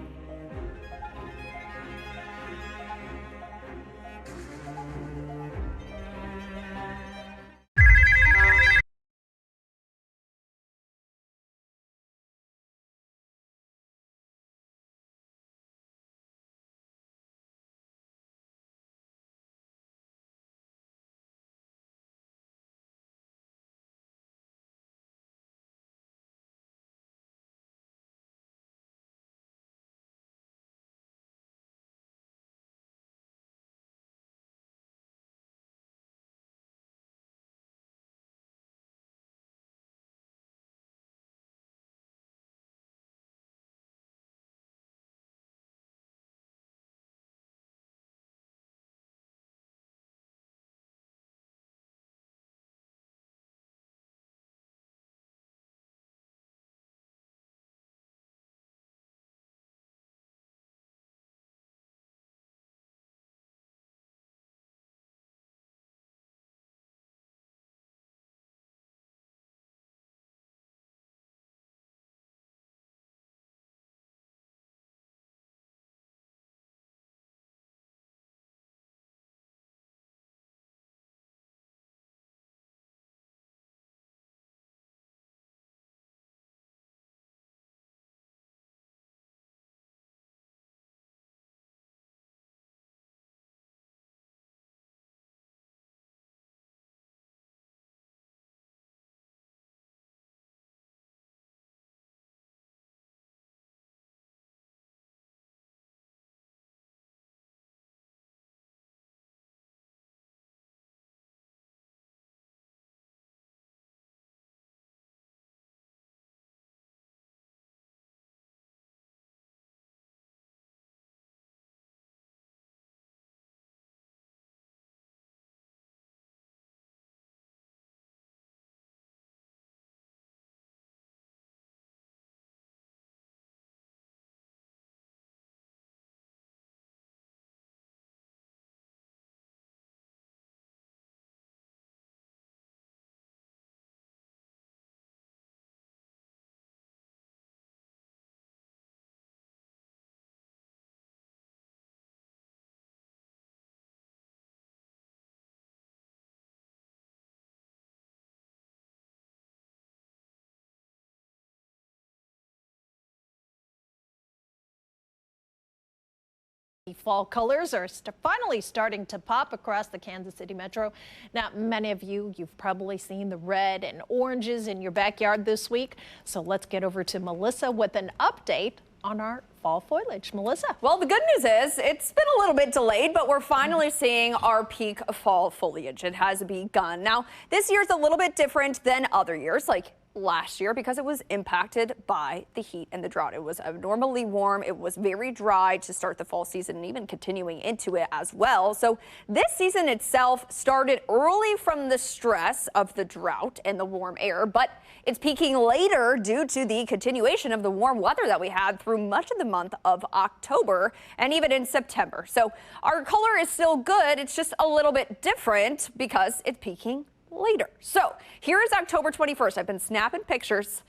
Fall colors are finally starting to pop across the Kansas City metro. Now, many of you've probably seen the red and oranges in your backyard this week. So let's get over to Melissa with an update on our fall foliage. Melissa. Well, the good news is it's been a little bit delayed, but we're finally seeing our peak fall foliage. It has begun. Now, this year's a little bit different than other years, like last year, because it was impacted by the heat and the drought. It was abnormally warm. It was very dry to start the fall season and even continuing into it as well. So this season itself started early from the stress of the drought and the warm air, but it's peaking later due to the continuation of the warm weather that we had through much of the month of October and even in September. So our color is still good. It's just a little bit different because it's peaking later. So here is October 21st. I've been snapping pictures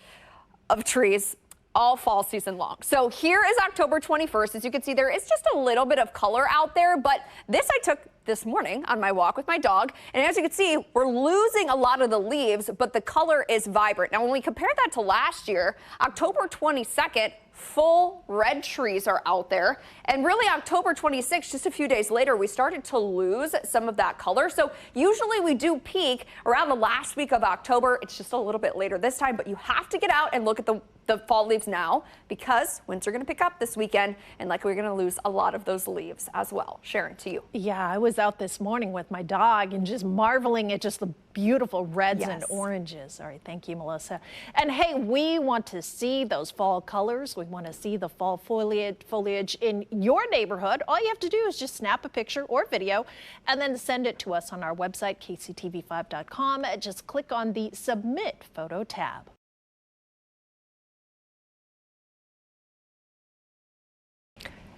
of trees all fall season long. So here is October 21st. As you can see, there is just a little bit of color out there, but this I took this morning on my walk with my dog. And as you can see, we're losing a lot of the leaves, but the color is vibrant. Now, when we compare that to last year, October 22nd, full red trees are out there. And really October 26th, just a few days later, we started to lose some of that color. So usually we do peak around the last week of October. It's just a little bit later this time, but you have to get out and look at the the fall leaves now because winds are going to pick up this weekend, and likely we're going to lose a lot of those leaves as well. Sharon, to you. Yeah, I was out this morning with my dog and just marveling at just the beautiful reds and Yes. oranges. All right, thank you, Melissa. And hey, we want to see those fall colors. We want to see the fall foliage in your neighborhood. All you have to do is just snap a picture or video and then send it to us on our website, KCTV5.com. Just click on the Submit Photo tab.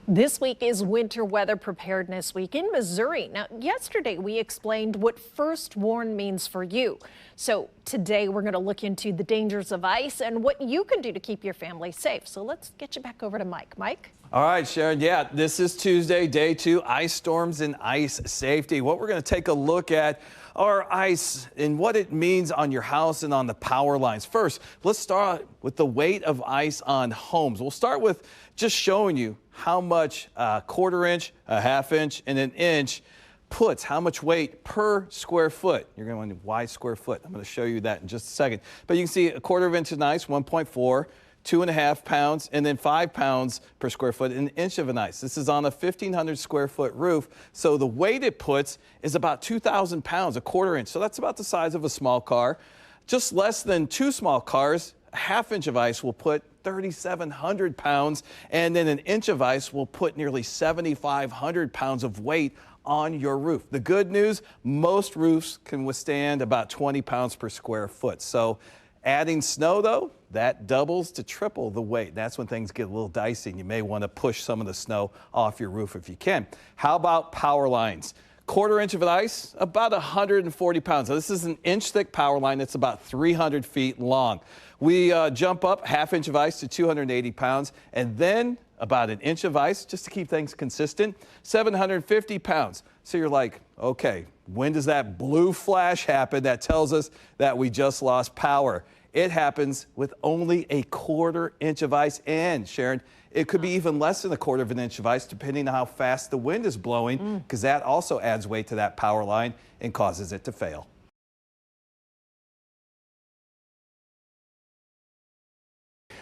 This week is Winter Weather Preparedness Week in Missouri. Now, yesterday we explained what First Warn means for you. So today we're going to look into the dangers of ice and what you can do to keep your family safe. So let's get you back over to Mike. Mike? All right, Sharon. Yeah, this is Tuesday, day 2, ice storms and ice safety. What we're going to take a look at are ice and what it means on your house and on the power lines. First, let's start with the weight of ice on homes. We'll start with just showing you how much a quarter inch, a half inch, and an inch puts, how much weight per square foot. You're going to wonder why square foot. I'm going to show you that in just a second. But you can see a quarter of an inch of ice, 1.4. 2.5 pounds, and then 5 pounds per square foot, an inch of an ice. This is on a 1,500 square foot roof. So the weight it puts is about 2,000 pounds, a quarter inch. So that's about the size of a small car. Just less than 2 small cars, a half inch of ice will put 3,700 pounds, and then an inch of ice will put nearly 7,500 pounds of weight on your roof. The good news, most roofs can withstand about 20 pounds per square foot. So adding snow, though, that doubles to triple the weight. That's when things get a little dicey, and you may want to push some of the snow off your roof if you can. How about power lines? Quarter inch of ice, about 140 pounds. Now, this is an inch thick power line that's about 300 feet long. We jump up half inch of ice to 280 pounds, and then about an inch of ice, just to keep things consistent, 750 pounds. So you're like, okay, when does that blue flash happen that tells us that we just lost power? It happens with only a quarter inch of ice. And Sharon, it could be even less than a quarter of an inch of ice depending on how fast the wind is blowing, because that also adds weight to that power line and causes it to fail.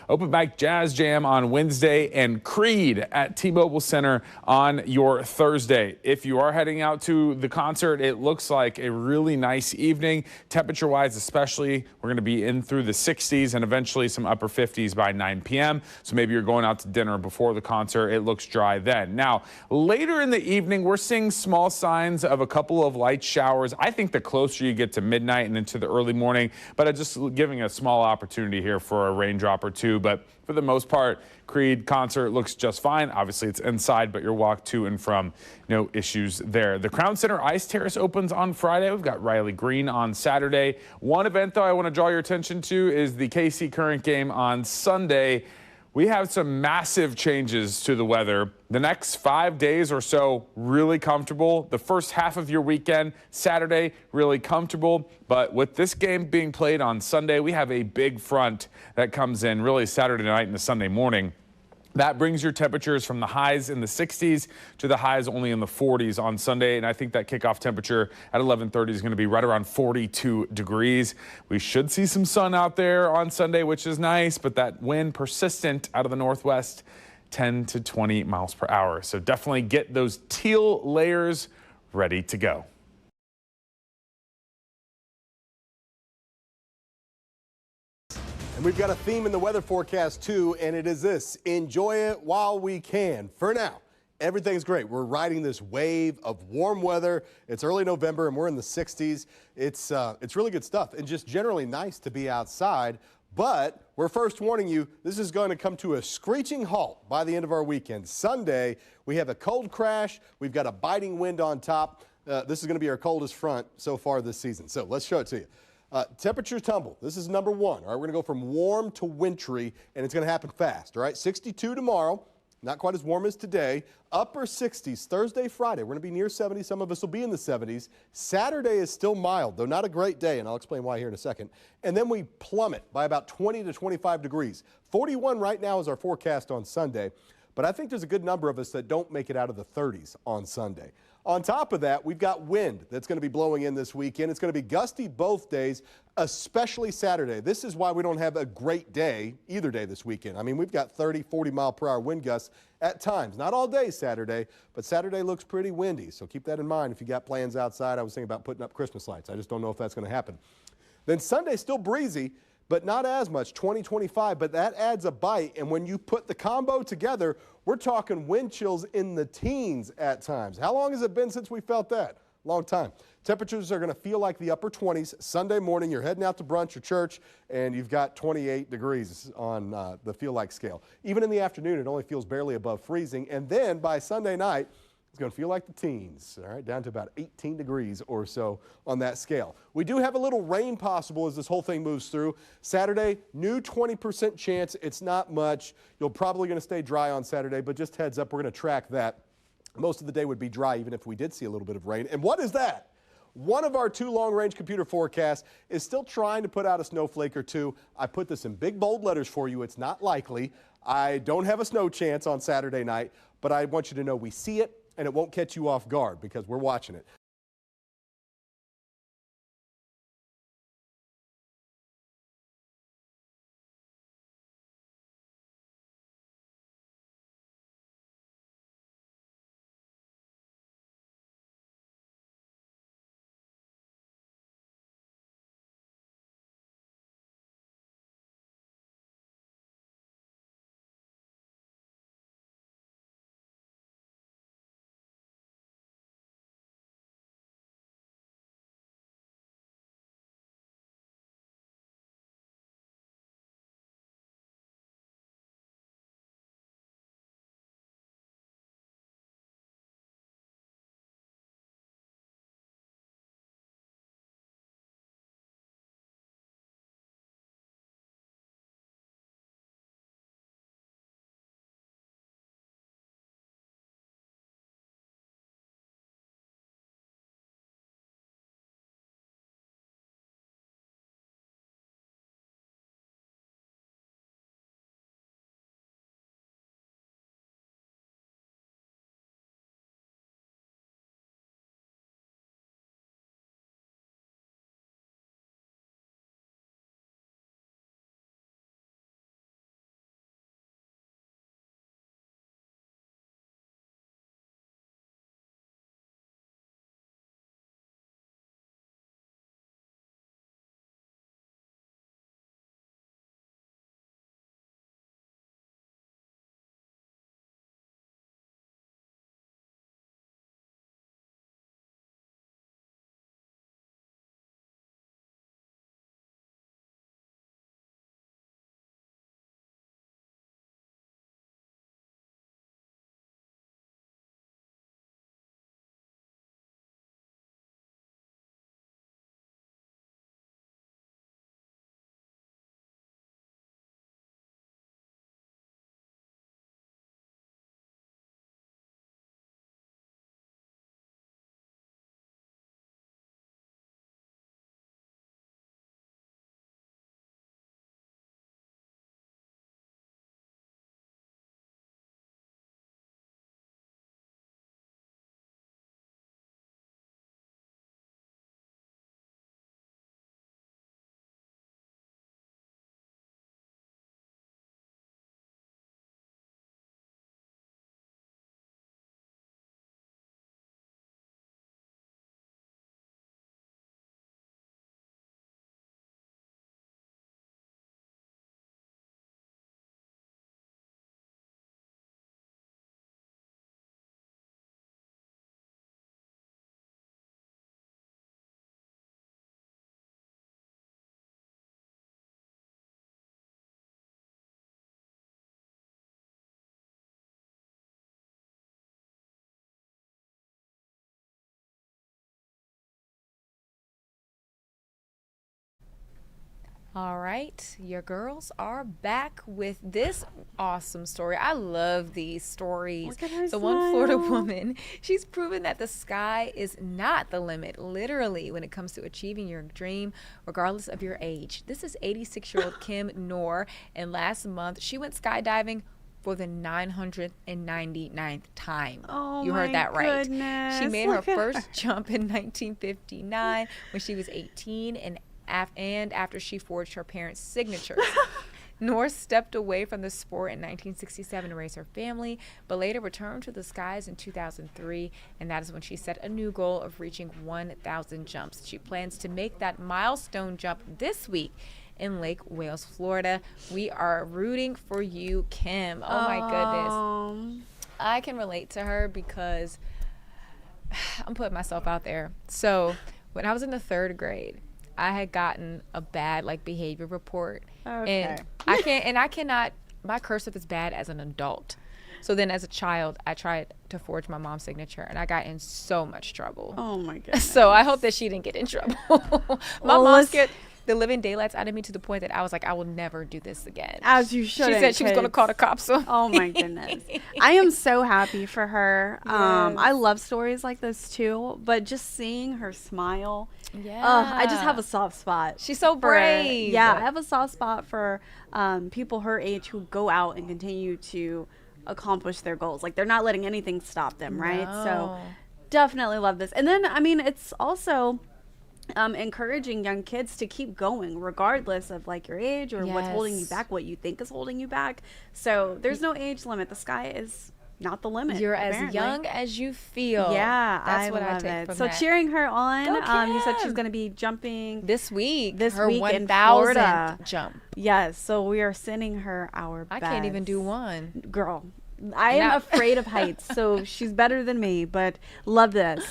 Open mic jazz jam on Wednesday and Creed at T-Mobile Center on your Thursday. If you are heading out to the concert, it looks like a really nice evening. Temperature-wise especially, we're going to be in through the 60s and eventually some upper 50s by 9 p.m. So maybe you're going out to dinner before the concert. It looks dry then. Now, later in the evening, we're seeing small signs of a couple of light showers. I think the closer you get to midnight and into the early morning, but I'm just giving a small opportunity here for a raindrop or two. But for the most part, Creed concert looks just fine. Obviously, it's inside, but your walk to and from, no issues there. The Crown Center Ice Terrace opens on Friday. We've got Riley Green on Saturday. One event, though, I want to draw your attention to is the KC Current game on Sunday. We have some massive changes to the weather. The next 5 days or so, really comfortable. The first half of your weekend, Saturday, really comfortable. But with this game being played on Sunday, we have a big front that comes in really Saturday night and the Sunday morning. That brings your temperatures from the highs in the 60s to the highs only in the 40s on Sunday. And I think that kickoff temperature at 11:30 is going to be right around 42 degrees. We should see some sun out there on Sunday, which is nice, but that wind persistent out of the northwest, 10 to 20 miles per hour. So definitely get those teal layers ready to go. And we've got a theme in the weather forecast, too, and it is this: enjoy it while we can. For now, everything's great. We're riding this wave of warm weather. It's early November, and we're in the 60s. It's really good stuff and just generally nice to be outside. But we're first warning you, this is going to come to a screeching halt by the end of our weekend. Sunday, we have a cold crash. We've got a biting wind on top. This is going to be our coldest front so far this season. So let's show it to you. Temperatures tumble. This is number one. All right, we're going to go from warm to wintry, and it's going to happen fast. All right, 62 tomorrow. Not quite as warm as today. Upper 60s Thursday, Friday. We're going to be near 70. Some of us will be in the 70s. Saturday is still mild, though not a great day, and I'll explain why here in a second. And then we plummet by about 20 to 25 degrees. 41 right now is our forecast on Sunday. but I think there's a good number of us that don't make it out of the 30s on Sunday. On top of that, we've got wind that's going to be blowing in this weekend. It's going to be gusty both days, especially Saturday. This is why we don't have a great day either day this weekend. I mean, we've got 30, 40 mile per hour wind gusts at times. Not all day Saturday, but Saturday looks pretty windy. So keep that in mind if you got plans outside. I was thinking about putting up Christmas lights. I just don't know if that's going to happen. Then Sunday, still breezy, but not as much, 20, 25, but that adds a bite. And when you put the combo together, we're talking wind chills in the teens at times. How long has it been since we felt that? Long time. Temperatures are going to feel like the upper 20s. Sunday morning, you're heading out to brunch or church, and you've got 28 degrees on the feel like scale. Even in the afternoon, it only feels barely above freezing. And then by Sunday night, it's going to feel like the teens, all right, down to about 18 degrees or so on that scale. We do have a little rain possible as this whole thing moves through. Saturday, new 20% chance. It's not much. You're probably going to stay dry on Saturday, but just heads up, we're going to track that. Most of the day would be dry even if we did see a little bit of rain. And what is that? One of our 2 long-range computer forecasts is still trying to put out a snowflake or 2. I put this in big, bold letters for you. It's not likely. I don't have a snow chance on Saturday night, but I want you to know we see it, and it won't catch you off guard because we're watching it. All right, your girls are back with this awesome story. I love these stories. Look at her So one Florida smile. woman, she's proven that the sky is not the limit, literally, when it comes to achieving your dream, regardless of your age. This is 86-year-old Kim Noor, and last month she went skydiving for the 999th time. Oh, you heard that right. goodness. She made her Look at first her. jump in 1959 when she was 18 and after she forged her parents' signatures. North stepped away from the sport in 1967 to raise her family, but later returned to the skies in 2003, and that is when she set a new goal of reaching 1,000 jumps. She plans to make that milestone jump this week in Lake Wales, Florida. We are rooting for you, Kim. Oh my goodness. I can relate to her because I'm putting myself out there. So when I was in the 3rd grade, I had gotten a bad behavior report. Okay. And I cannot, my cursive is bad as an adult. So then as a child, I tried to forge my mom's signature and I got in so much trouble. Oh my goodness. So I hope that she didn't get in trouble. My mom scared the living daylights out of me to the point that I was like, I will never do this again. As you should. She said she was going to call the cops on Oh my goodness. I am so happy for her. Yes. I love stories like this too, but just seeing her smile. Yeah. I just have a soft spot. She's so brave. Yeah, I have a soft spot for people her age who go out and continue to accomplish their goals. Like they're not letting anything stop them, right? No. So definitely love this. And then, I mean, it's also encouraging young kids to keep going regardless of your age or what's holding you back, what you think is holding you back. So there's no age limit. The sky is not the limit. You're apparently. as young as you feel. Yeah, that's what love I take it. from So that. cheering her on. Go You said she's Kim. going to be jumping this week. This her week in 1,000th Florida. jump. Yes, so we are sending her our I best. can't even do one. Girl, I am afraid of heights, so she's better than me, but love this.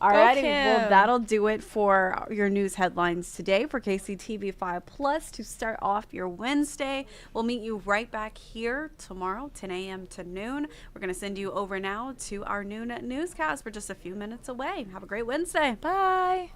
Alrighty, well, Kim. that'll do it for your news headlines today for KCTV5 Plus to start off your Wednesday. We'll meet you right back here tomorrow, 10 a.m. to noon. We're going to send you over now to our noon newscast. We're just a few minutes away. Have a great Wednesday. Bye.